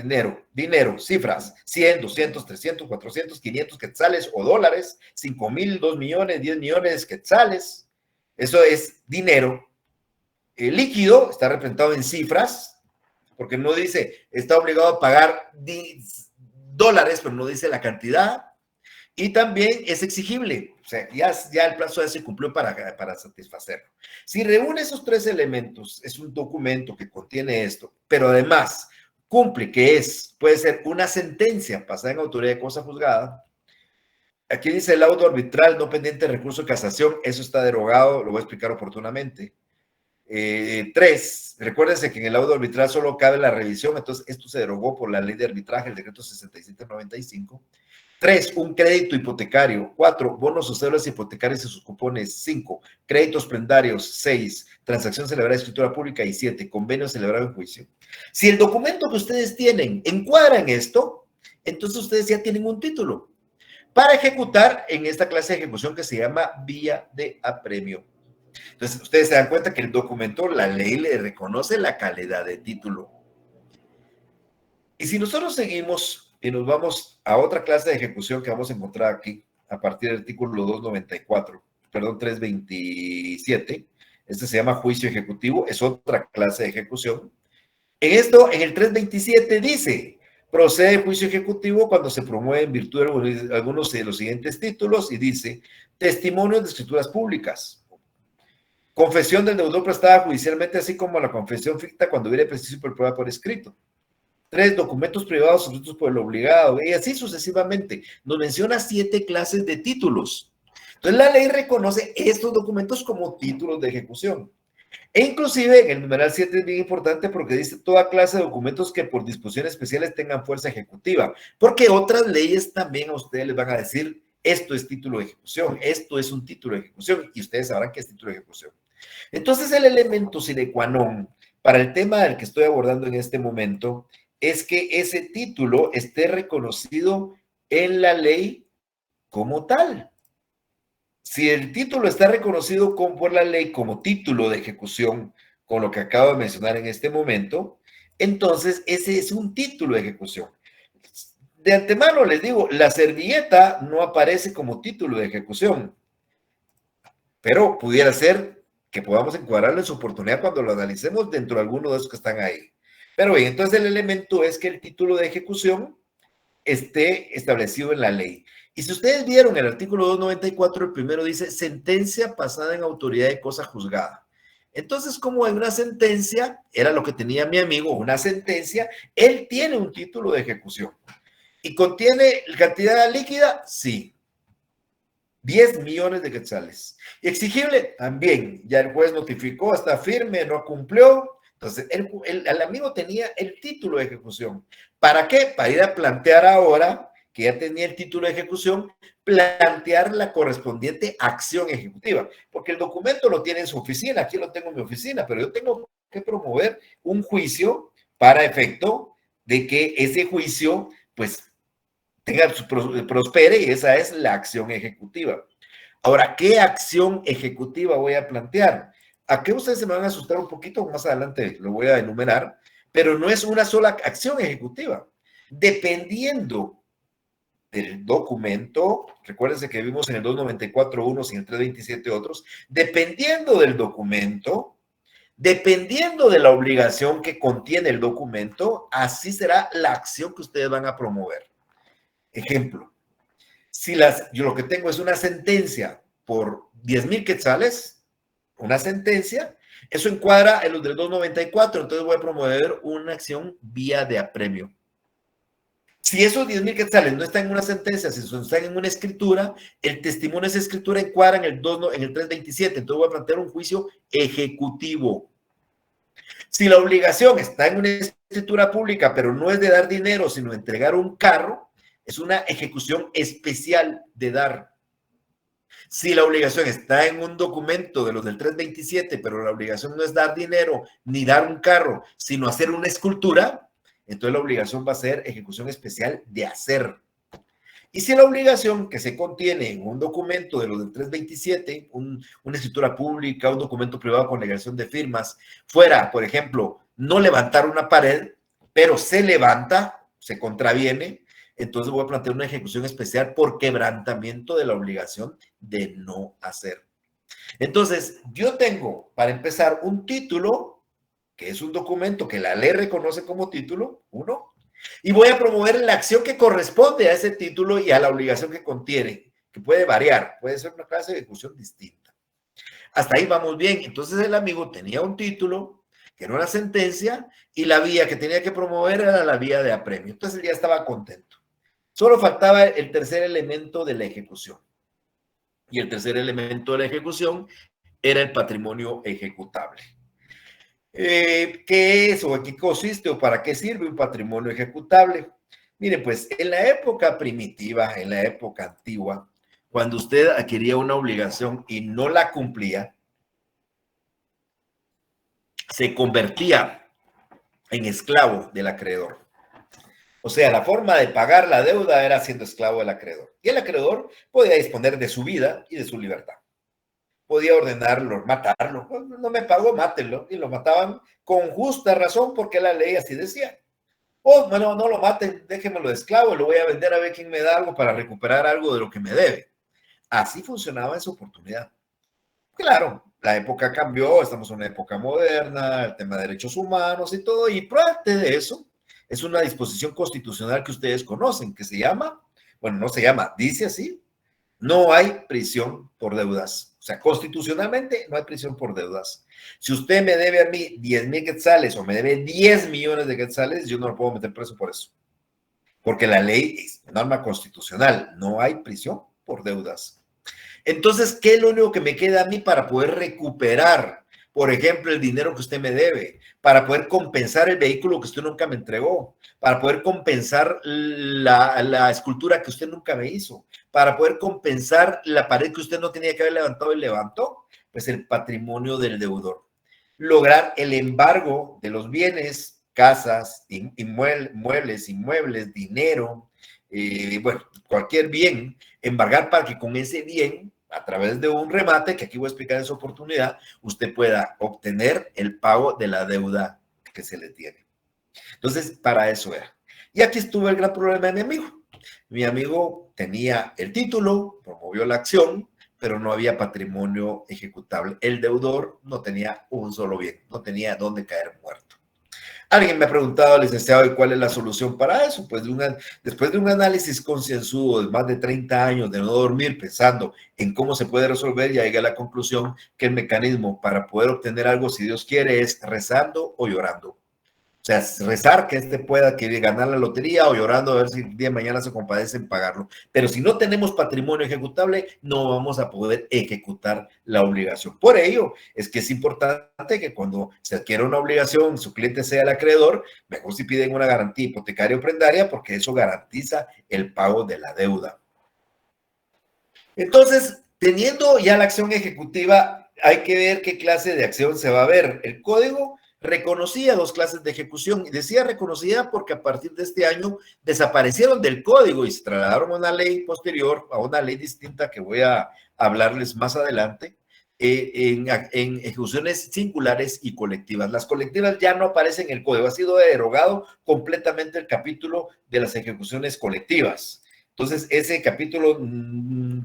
dinero, cifras, 100, 200, 300, 400, 500 quetzales o dólares, 5,000, 2 millones, 10 millones quetzales. Eso es dinero. El líquido está representado en cifras, porque no dice, está obligado a pagar dólares, pero no dice la cantidad. Y también es exigible, o sea, ya el plazo ya se cumplió para satisfacerlo. Si reúne esos 3 elementos, es un documento que contiene esto, pero además cumple que puede ser una sentencia pasada en autoridad de cosa juzgada, Aquí dice el laudo arbitral no pendiente de recurso de casación. Eso está derogado, lo voy a explicar oportunamente. 3, recuérdense que en el laudo arbitral solo cabe la revisión, entonces esto se derogó por la ley de arbitraje, el decreto 6795. 3, un crédito hipotecario. 4, bonos o cédulas hipotecarias y sus cupones. 5, créditos prendarios. 6, transacción celebrada de escritura pública. Y 7, convenio celebrado en juicio. Si el documento que ustedes tienen encuadra en esto, entonces ustedes ya tienen un título para ejecutar en esta clase de ejecución que se llama vía de apremio. Entonces, ustedes se dan cuenta que el documento, la ley le reconoce la calidad de título. Y si nosotros seguimos y nos vamos a otra clase de ejecución que vamos a encontrar aquí, a partir del artículo 327, este se llama juicio ejecutivo, es otra clase de ejecución. En esto, en el 327 dice, procede el juicio ejecutivo cuando se promueve en virtud de algunos de los siguientes títulos y dice, testimonios de escrituras públicas. Confesión del deudor prestada judicialmente, así como la confesión ficta cuando hubiera preciso por prueba por escrito. 3, documentos privados suscritos por el obligado, y así sucesivamente. Nos menciona 7 clases de títulos. Entonces, la ley reconoce estos documentos como títulos de ejecución. E inclusive, en el numeral 7 es bien importante porque dice toda clase de documentos que por disposiciones especiales tengan fuerza ejecutiva, porque otras leyes también a ustedes les van a decir, esto es título de ejecución, esto es un título de ejecución, y ustedes sabrán qué es título de ejecución. Entonces, el elemento sine qua non para el tema del que estoy abordando en este momento es que ese título esté reconocido en la ley como tal. Si el título está reconocido por la ley como título de ejecución, con lo que acabo de mencionar en este momento, entonces ese es un título de ejecución. De antemano les digo, la servilleta no aparece como título de ejecución, pero pudiera ser que podamos encuadrarlo en su oportunidad cuando lo analicemos dentro de alguno de esos que están ahí. Pero bien, entonces el elemento es que el título de ejecución esté establecido en la ley. Y si ustedes vieron el artículo 294, el primero dice sentencia pasada en autoridad de cosa juzgada. Entonces, como en una sentencia, era lo que tenía mi amigo, una sentencia, él tiene un título de ejecución. ¿Y contiene cantidad líquida? Sí. 10 millones de quetzales. ¿Y exigible? También. Ya el juez notificó, está firme, no cumplió. Entonces, el amigo tenía el título de ejecución. ¿Para qué? Para ir a plantear ahora, que ya tenía el título de ejecución, plantear la correspondiente acción ejecutiva. Porque el documento lo tiene en su oficina, aquí lo tengo en mi oficina, pero yo tengo que promover un juicio para efecto de que ese juicio, pues, prospere, y esa es la acción ejecutiva. Ahora, ¿qué acción ejecutiva voy a plantear? Aquí ustedes se me van a asustar un poquito, más adelante lo voy a enumerar, pero no es una sola acción ejecutiva. Dependiendo del documento, recuérdense que vimos en el 294 unos y en el 327 otros, dependiendo del documento, dependiendo de la obligación que contiene el documento, así será la acción que ustedes van a promover. Ejemplo, si yo lo que tengo es una sentencia por 10,000 quetzales, una sentencia, eso encuadra en los del 294, entonces voy a promover una acción vía de apremio. Si esos 10,000 quetzales no están en una sentencia, si están en una escritura, el testimonio de esa escritura encuadra en el 327, entonces voy a plantear un juicio ejecutivo. Si la obligación está en una escritura pública, pero no es de dar dinero, sino de entregar un carro, es una ejecución especial de dar. Si la obligación está en un documento de los del 327, pero la obligación no es dar dinero ni dar un carro, sino hacer una escultura, entonces la obligación va a ser ejecución especial de hacer. Y si la obligación que se contiene en un documento de los del 327, una escritura pública, un documento privado con negación de firmas, fuera, por ejemplo, no levantar una pared, pero se levanta, se contraviene, entonces voy a plantear una ejecución especial por quebrantamiento de la obligación de no hacer. Entonces, yo tengo, para empezar, un título, que es un documento que la ley reconoce como título, uno, y voy a promover la acción que corresponde a ese título y a la obligación que contiene, que puede variar, puede ser una clase de ejecución distinta. Hasta ahí vamos bien. Entonces, el amigo tenía un título, que era una sentencia, y la vía que tenía que promover era la vía de apremio. Entonces, él ya estaba contento. Solo faltaba el tercer elemento de la ejecución. Y el tercer elemento de la ejecución era el patrimonio ejecutable. ¿Qué es o en qué consiste o para qué sirve un patrimonio ejecutable? Mire, pues en la época primitiva, en la época antigua, cuando usted adquiría una obligación y no la cumplía, se convertía en esclavo del acreedor. O sea, la forma de pagar la deuda era siendo esclavo del acreedor. Y el acreedor podía disponer de su vida y de su libertad. Podía ordenarlo, matarlo. No me pagó, mátenlo. Y lo mataban con justa razón porque la ley así decía. Oh, bueno, no lo maten, déjenmelo de esclavo, lo voy a vender a ver quién me da algo para recuperar algo de lo que me debe. Así funcionaba esa oportunidad. Claro, la época cambió, estamos en una época moderna, el tema de derechos humanos y todo, y parte de eso es una disposición constitucional que ustedes conocen, que se llama, bueno, no se llama, dice así, no hay prisión por deudas. O sea, constitucionalmente no hay prisión por deudas. Si usted me debe a mí 10,000 quetzales o me debe 10 millones de quetzales, yo no lo puedo meter preso por eso. Porque la ley es norma constitucional, no hay prisión por deudas. Entonces, ¿qué es lo único que me queda a mí para poder recuperar, por ejemplo, el dinero que usted me debe, para poder compensar el vehículo que usted nunca me entregó, para poder compensar la escultura que usted nunca me hizo, para poder compensar la pared que usted no tenía que haber levantado y levantó? Pues el patrimonio del deudor. Lograr el embargo de los bienes, casas, muebles, inmuebles, dinero, bueno, cualquier bien, embargar para que con ese bien, a través de un remate, que aquí voy a explicar en su oportunidad, usted pueda obtener el pago de la deuda que se le tiene. Entonces, para eso era. Y aquí estuvo el gran problema de mi amigo. Mi amigo tenía el título, promovió la acción, pero no había patrimonio ejecutable. El deudor no tenía un solo bien, no tenía dónde caer muerto. Alguien me ha preguntado, licenciado, ¿y cuál es la solución para eso? Pues después de un análisis concienzudo de más de 30 años de no dormir pensando en cómo se puede resolver, ya llegué a la conclusión que el mecanismo para poder obtener algo, si Dios quiere, es rezando o llorando. O sea, rezar que pueda ganar la lotería o llorando a ver si el día de mañana se compadece en pagarlo. Pero si no tenemos patrimonio ejecutable, no vamos a poder ejecutar la obligación. Por ello, es que es importante que cuando se adquiera una obligación, su cliente sea el acreedor, mejor si piden una garantía hipotecaria o prendaria, porque eso garantiza el pago de la deuda. Entonces, teniendo ya la acción ejecutiva, hay que ver qué clase de acción se va a ver. El código reconocía dos clases de ejecución y decía reconocida porque a partir de este año desaparecieron del código y se trasladaron a una ley posterior, a una ley distinta que voy a hablarles más adelante, en ejecuciones singulares y colectivas. Las colectivas ya no aparecen en el código, ha sido derogado completamente el capítulo de las ejecuciones colectivas. Entonces, ese capítulo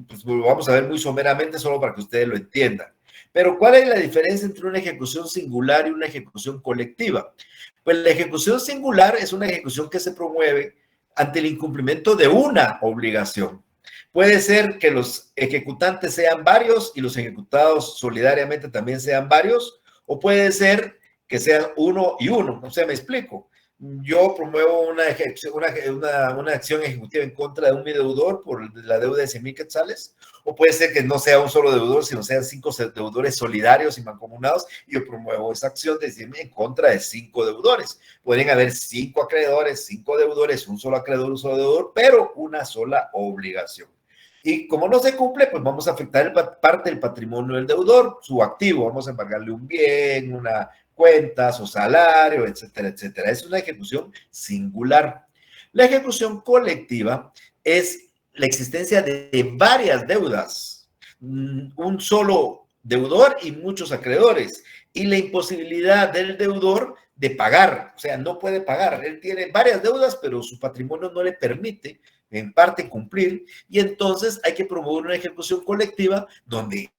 pues, lo vamos a ver muy someramente solo para que ustedes lo entiendan. Pero, ¿cuál es la diferencia entre una ejecución singular y una ejecución colectiva? Pues la ejecución singular es una ejecución que se promueve ante el incumplimiento de una obligación. Puede ser que los ejecutantes sean varios y los ejecutados solidariamente también sean varios, o puede ser que sean uno y uno. O sea, me explico. Yo promuevo una acción ejecutiva en contra de un deudor por la deuda de 100,000 quetzales, o puede ser que no sea un solo deudor, sino sean 5 deudores solidarios y mancomunados, y yo promuevo esa acción de 100,000 en contra de 5 deudores. Pueden haber 5 acreedores, 5 deudores, un solo acreedor, un solo deudor, pero una sola obligación. Y como no se cumple, pues vamos a afectar parte del patrimonio del deudor, su activo, vamos a embargarle un bien, una cuentas o salario, etcétera, etcétera. Es una ejecución singular. La ejecución colectiva es la existencia de varias deudas, un solo deudor y muchos acreedores, y la imposibilidad del deudor de pagar, o sea, no puede pagar. Él tiene varias deudas, pero su patrimonio no le permite en parte cumplir, y entonces hay que promover una ejecución colectiva donde,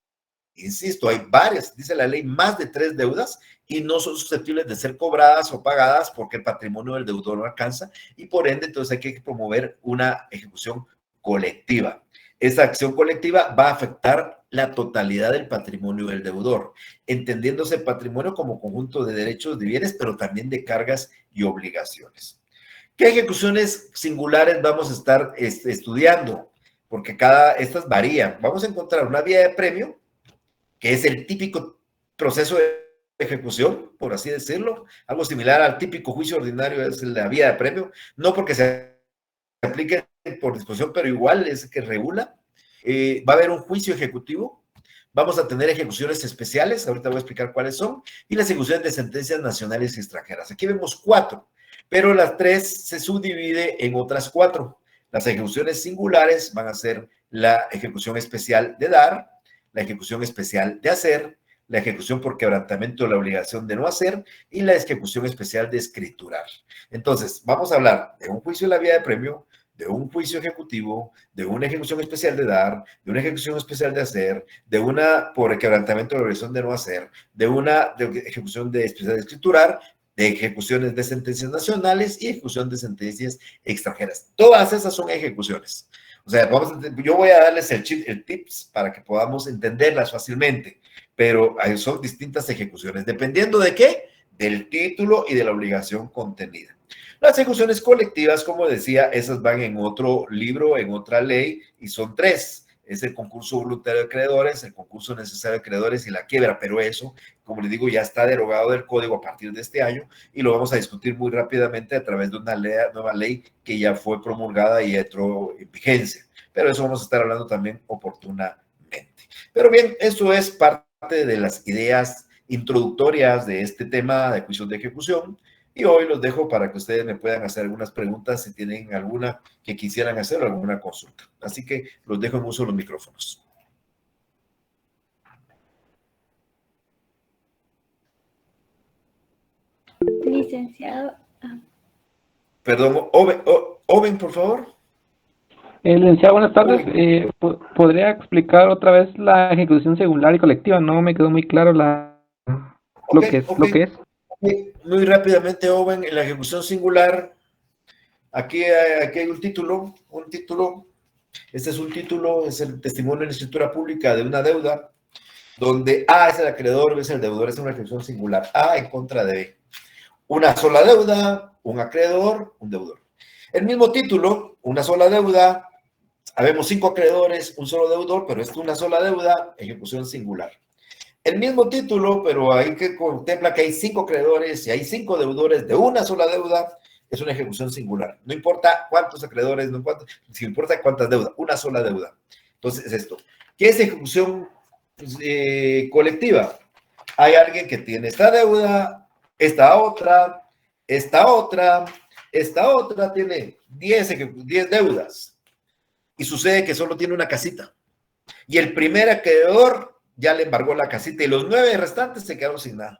insisto, hay varias, dice la ley, más de 3 deudas y no son susceptibles de ser cobradas o pagadas porque el patrimonio del deudor no alcanza, y por ende entonces hay que promover una ejecución colectiva. Esa acción colectiva va a afectar la totalidad del patrimonio del deudor, entendiéndose el patrimonio como conjunto de derechos, de bienes, pero también de cargas y obligaciones. ¿Qué ejecuciones singulares vamos a estar estudiando? Porque estas varían. Vamos a encontrar una vía de premio, que es el típico proceso de ejecución, por así decirlo. Algo similar al típico juicio ordinario es la vía de premio. No porque se aplique por disposición, pero igual es que regula. Va a haber un juicio ejecutivo. Vamos a tener ejecuciones especiales. Ahorita voy a explicar cuáles son. Y las ejecuciones de sentencias nacionales y extranjeras. Aquí vemos 4. Pero las 3 se subdivide en otras 4. Las ejecuciones singulares van a ser la ejecución especial de dar, la ejecución especial de hacer, la ejecución por quebrantamiento de la obligación de no hacer y la ejecución especial de escriturar. Entonces, vamos a hablar de un juicio en la vía de premio, de un juicio ejecutivo, de una ejecución especial de dar, de una ejecución especial de hacer, de una por quebrantamiento de la obligación de no hacer, de una ejecución de especial de escriturar, de ejecuciones de sentencias nacionales y ejecución de sentencias extranjeras. Todas esas son ejecuciones. O sea, yo voy a darles el tips para que podamos entenderlas fácilmente, pero son distintas ejecuciones. ¿Dependiendo de qué? Del título y de la obligación contenida. Las ejecuciones colectivas, como decía, esas van en otro libro, en otra ley, y son 3. Es el concurso voluntario de acreedores, el concurso necesario de acreedores y la quiebra, pero eso, como les digo, ya está derogado del código a partir de este año y lo vamos a discutir muy rápidamente a través de una nueva ley que ya fue promulgada y entró en vigencia, pero eso vamos a estar hablando también oportunamente. Pero bien, eso es parte de las ideas introductorias de este tema de juicios de ejecución. Y hoy los dejo para que ustedes me puedan hacer algunas preguntas si tienen alguna que quisieran hacer o alguna consulta. Así que los dejo en uso los micrófonos. Licenciado. Perdón, Oven, por favor. Licenciado, buenas tardes. ¿Podría explicar otra vez la ejecución singular y colectiva? No me quedó muy claro lo que es. Muy rápidamente, Owen, en la ejecución singular, aquí hay un título, este es un título, es el testimonio en escritura pública de una deuda, donde A es el acreedor, B es el deudor, es una ejecución singular, A en contra de B. Una sola deuda, un acreedor, un deudor. El mismo título, una sola deuda, habemos 5 acreedores, un solo deudor, pero es una sola deuda, ejecución singular. El mismo título, pero ahí que contempla que hay 5 acreedores y hay 5 deudores de una sola deuda, es una ejecución singular. No importa cuántos acreedores, no importa cuántas deudas, una sola deuda. Entonces, es esto. ¿Qué es ejecución colectiva? Hay alguien que tiene esta deuda, esta otra tiene 10 deudas. Y sucede que solo tiene una casita. Y el primer acreedor ya le embargó la casita y los 9 restantes se quedaron sin nada.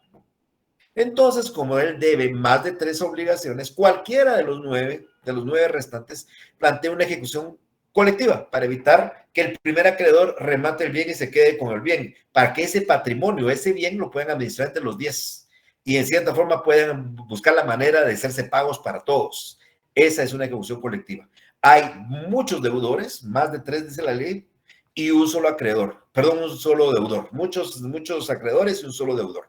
Entonces, como él debe más de 3 obligaciones, cualquiera de los 9 restantes plantea una ejecución colectiva para evitar que el primer acreedor remate el bien y se quede con el bien, para que ese patrimonio, ese bien lo puedan administrar entre los 10 y en cierta forma puedan buscar la manera de hacerse pagos para todos. Esa es una ejecución colectiva. Hay muchos deudores, más de 3 dice la ley, y un solo acreedor, perdón, un solo deudor, muchos acreedores y un solo deudor.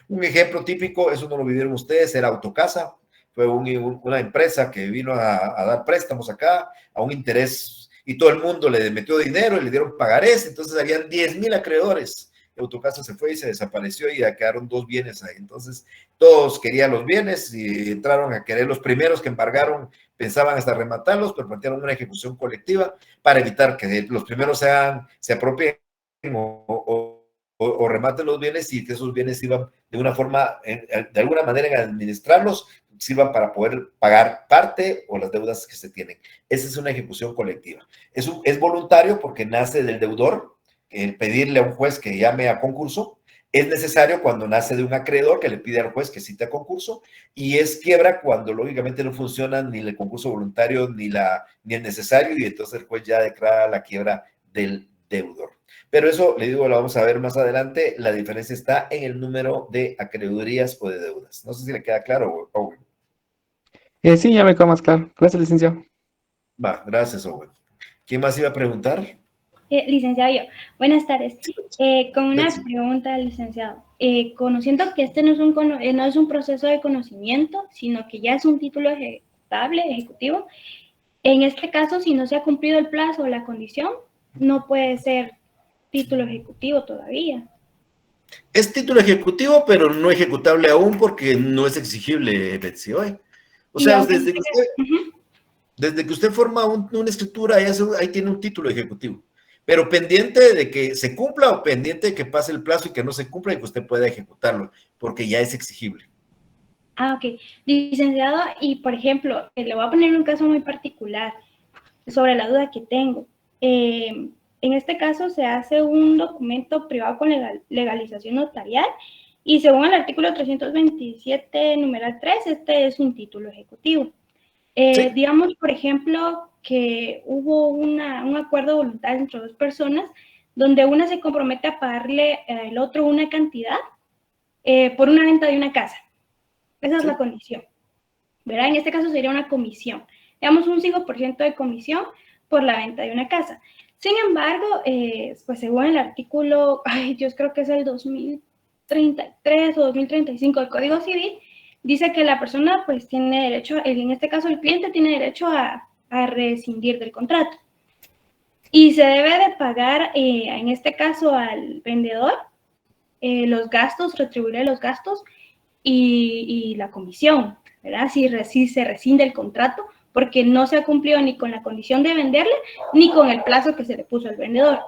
Un ejemplo típico, eso no lo vivieron ustedes, era Autocasa, fue una empresa que vino a dar préstamos acá a un interés y todo el mundo le metió dinero y le dieron pagarés, entonces habían 10,000 acreedores. Autocasa se fue y se desapareció y ya quedaron 2 bienes ahí. Entonces todos querían los bienes y entraron a querer los primeros que embargaron, pensaban hasta rematarlos, pero plantearon una ejecución colectiva para evitar que los primeros se apropien o rematen los bienes y que esos bienes sirvan de una forma, de alguna manera en administrarlos, sirvan para poder pagar parte o las deudas que se tienen. Esa es una ejecución colectiva. Es voluntario porque nace del deudor, el pedirle a un juez que llame a concurso. Es necesario cuando nace de un acreedor que le pide al juez que cite a concurso, y es quiebra cuando lógicamente no funciona ni el concurso voluntario ni el necesario, y entonces el juez ya declara la quiebra del deudor. Pero eso, le digo, lo vamos a ver más adelante. La diferencia está en el número de acreedurías o de deudas. No sé si le queda claro, Owen. Sí, ya me quedó más claro. Gracias, licenciado. Va, gracias, Owen. ¿Quién más iba a preguntar? Licenciado, yo. Buenas tardes. Con una pregunta, licenciado. Conociendo que este no es un proceso de conocimiento, sino que ya es un título ejecutable, ejecutivo. En este caso, si no se ha cumplido el plazo o la condición, no puede ser título ejecutivo todavía. Es título ejecutivo, pero no ejecutable aún porque no es exigible, Betsy, hoy. O sea, desde que usted forma una escritura, ahí tiene un título ejecutivo. Pero pendiente de que se cumpla o pendiente de que pase el plazo y que no se cumpla y que usted pueda ejecutarlo, porque ya es exigible. Ah, ok. Licenciado, y por ejemplo, le voy a poner un caso muy particular sobre la duda que tengo. En este caso se hace un documento privado con legalización notarial y según el artículo 327, numeral 3, este es un título ejecutivo. Sí. Digamos, por ejemplo, que hubo un acuerdo voluntario entre dos personas donde una se compromete a pagarle al otro una cantidad por una venta de una casa. Esa es la condición, ¿verdad? En este caso sería una comisión. Digamos, un 5% de comisión por la venta de una casa. Sin embargo, pues según el artículo, yo creo que es el 2033 o 2035 del Código Civil, dice que la persona pues tiene derecho, en este caso el cliente tiene derecho a rescindir del contrato. Y se debe de pagar, en este caso al vendedor, los gastos, retribuirle los gastos y la comisión, ¿verdad? Si se rescinde el contrato, porque no se ha cumplido ni con la condición de venderle, ni con el plazo que se le puso al vendedor.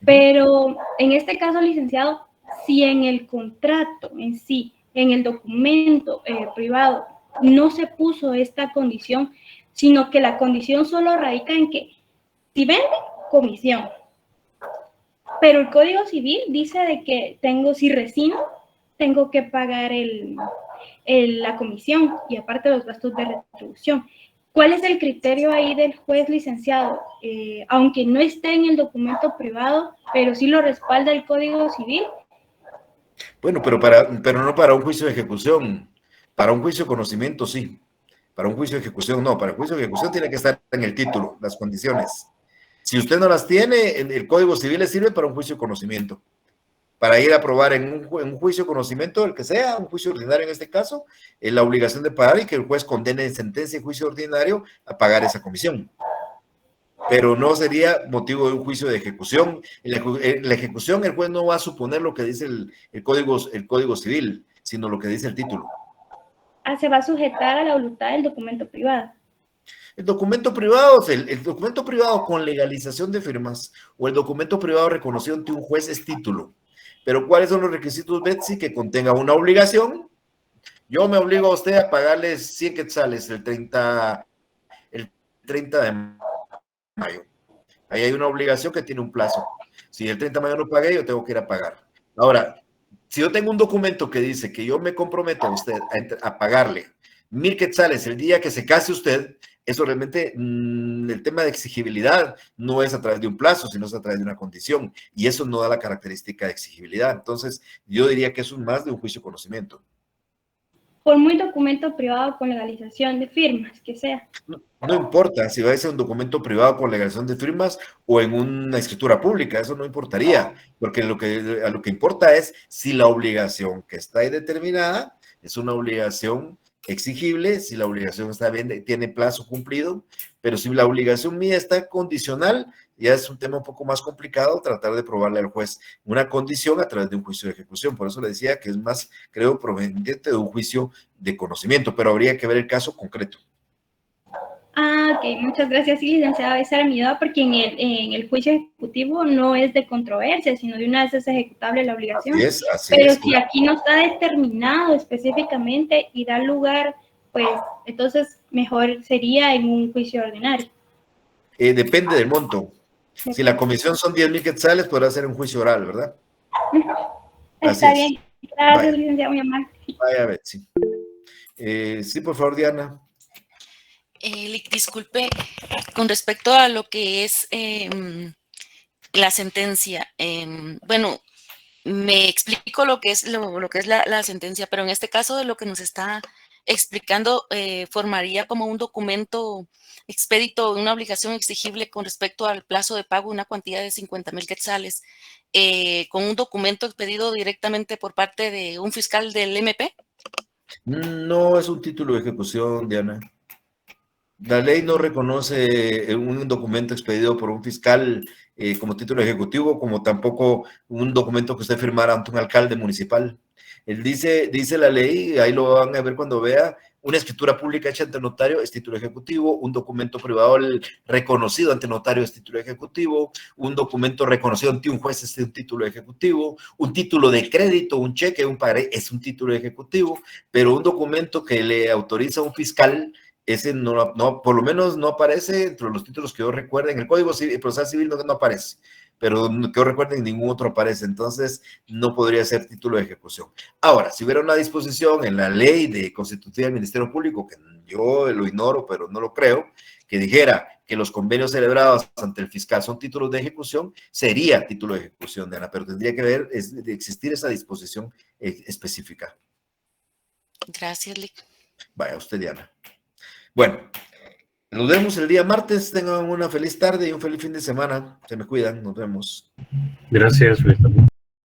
Pero en este caso, licenciado, si en el contrato en sí, en el documento privado, no se puso esta condición, sino que la condición solo radica en que si vende, comisión. Pero el Código Civil dice de que si rescindo, tengo que pagar la comisión y aparte los gastos de retribución. ¿Cuál es el criterio ahí del juez, licenciado? Aunque no esté en el documento privado, pero sí lo respalda el Código Civil. Bueno, pero no para un juicio de ejecución. Para un juicio de conocimiento, sí. Para un juicio de ejecución, no. Para un juicio de ejecución tiene que estar en el título, las condiciones. Si usted no las tiene, el Código Civil le sirve para un juicio de conocimiento. Para ir a probar en un juicio de conocimiento, el que sea, un juicio ordinario en este caso, la obligación de pagar y que el juez condene en sentencia y juicio ordinario a pagar esa comisión. Pero no sería motivo de un juicio de ejecución. En la ejecución, el juez no va a suponer lo que dice el código Civil, sino lo que dice el título. Se va a sujetar a la voluntad del documento privado. El documento privado, el documento privado con legalización de firmas o el documento privado reconocido ante un juez es título. Pero ¿cuáles son los requisitos, Betsy? Que contenga una obligación. Yo me obligo a usted a pagarle 100 quetzales el 30 de mayo. Ahí hay una obligación que tiene un plazo. Si el 30 de mayo no pagué, yo tengo que ir a pagar. Ahora, si yo tengo un documento que dice que yo me comprometo a usted a pagarle 1000 quetzales el día que se case usted, eso realmente, el tema de exigibilidad no es a través de un plazo, sino es a través de una condición. Y eso no da la característica de exigibilidad. Entonces, yo diría que es más de un juicio de conocimiento. Por muy documento privado con legalización de firmas que sea. No importa si va a ser un documento privado con legalización de firmas o en una escritura pública, eso no importaría, porque a lo que importa es si la obligación que está ahí determinada es una obligación exigible, si la obligación está bien, tiene plazo cumplido, pero si la obligación mía está condicional, ya es un tema un poco más complicado tratar de probarle al juez una condición a través de un juicio de ejecución. Por eso le decía que es más, creo, proveniente de un juicio de conocimiento, pero habría que ver el caso concreto. Ah, ok, muchas gracias, sí, licenciado. Esa era mi duda, porque en el juicio ejecutivo no es de controversia, sino de una vez es ejecutable la obligación. Así Pero es, si aquí no está determinado específicamente y da lugar, pues entonces mejor sería en un juicio ordinario. Depende del monto. Si la comisión son 10,000 quetzales, podrá ser un juicio oral, ¿verdad? Está bien. Gracias, licenciado, muy amable. Vaya, Betsy. Sí, por favor, Diana. Disculpe, con respecto a lo que es la sentencia, bueno, me explico lo que es la sentencia, pero en este caso de lo que nos está explicando, formaría como un documento expedito, una obligación exigible con respecto al plazo de pago, una cuantía de 50,000 quetzales, con un documento expedido directamente por parte de un fiscal del MP. No es un título de ejecución, Diana. La ley no reconoce un documento expedido por un fiscal como título ejecutivo, como tampoco un documento que usted firmara ante un alcalde municipal. Él dice la ley, ahí lo van a ver cuando vea, una escritura pública hecha ante notario es título ejecutivo, un documento privado reconocido ante notario es título ejecutivo, un documento reconocido ante un juez es un título ejecutivo, un título de crédito, un cheque, un pagaré es un título ejecutivo, pero un documento que le autoriza a un fiscal, ese no, por lo menos no aparece entre los títulos que yo recuerde. En el Código Procesal Civil no aparece, pero que yo recuerde, ningún otro aparece. Entonces, no podría ser título de ejecución. Ahora, si hubiera una disposición en la ley de constitución del Ministerio Público, que yo lo ignoro, pero no lo creo, que dijera que los convenios celebrados ante el fiscal son títulos de ejecución, sería título de ejecución, Diana, pero tendría que existir esa disposición específica. Gracias, Lic. Vaya usted, Diana. Bueno, nos vemos el día martes. Tengan una feliz tarde y un feliz fin de semana. Se me cuidan. Nos vemos. Gracias, Luis.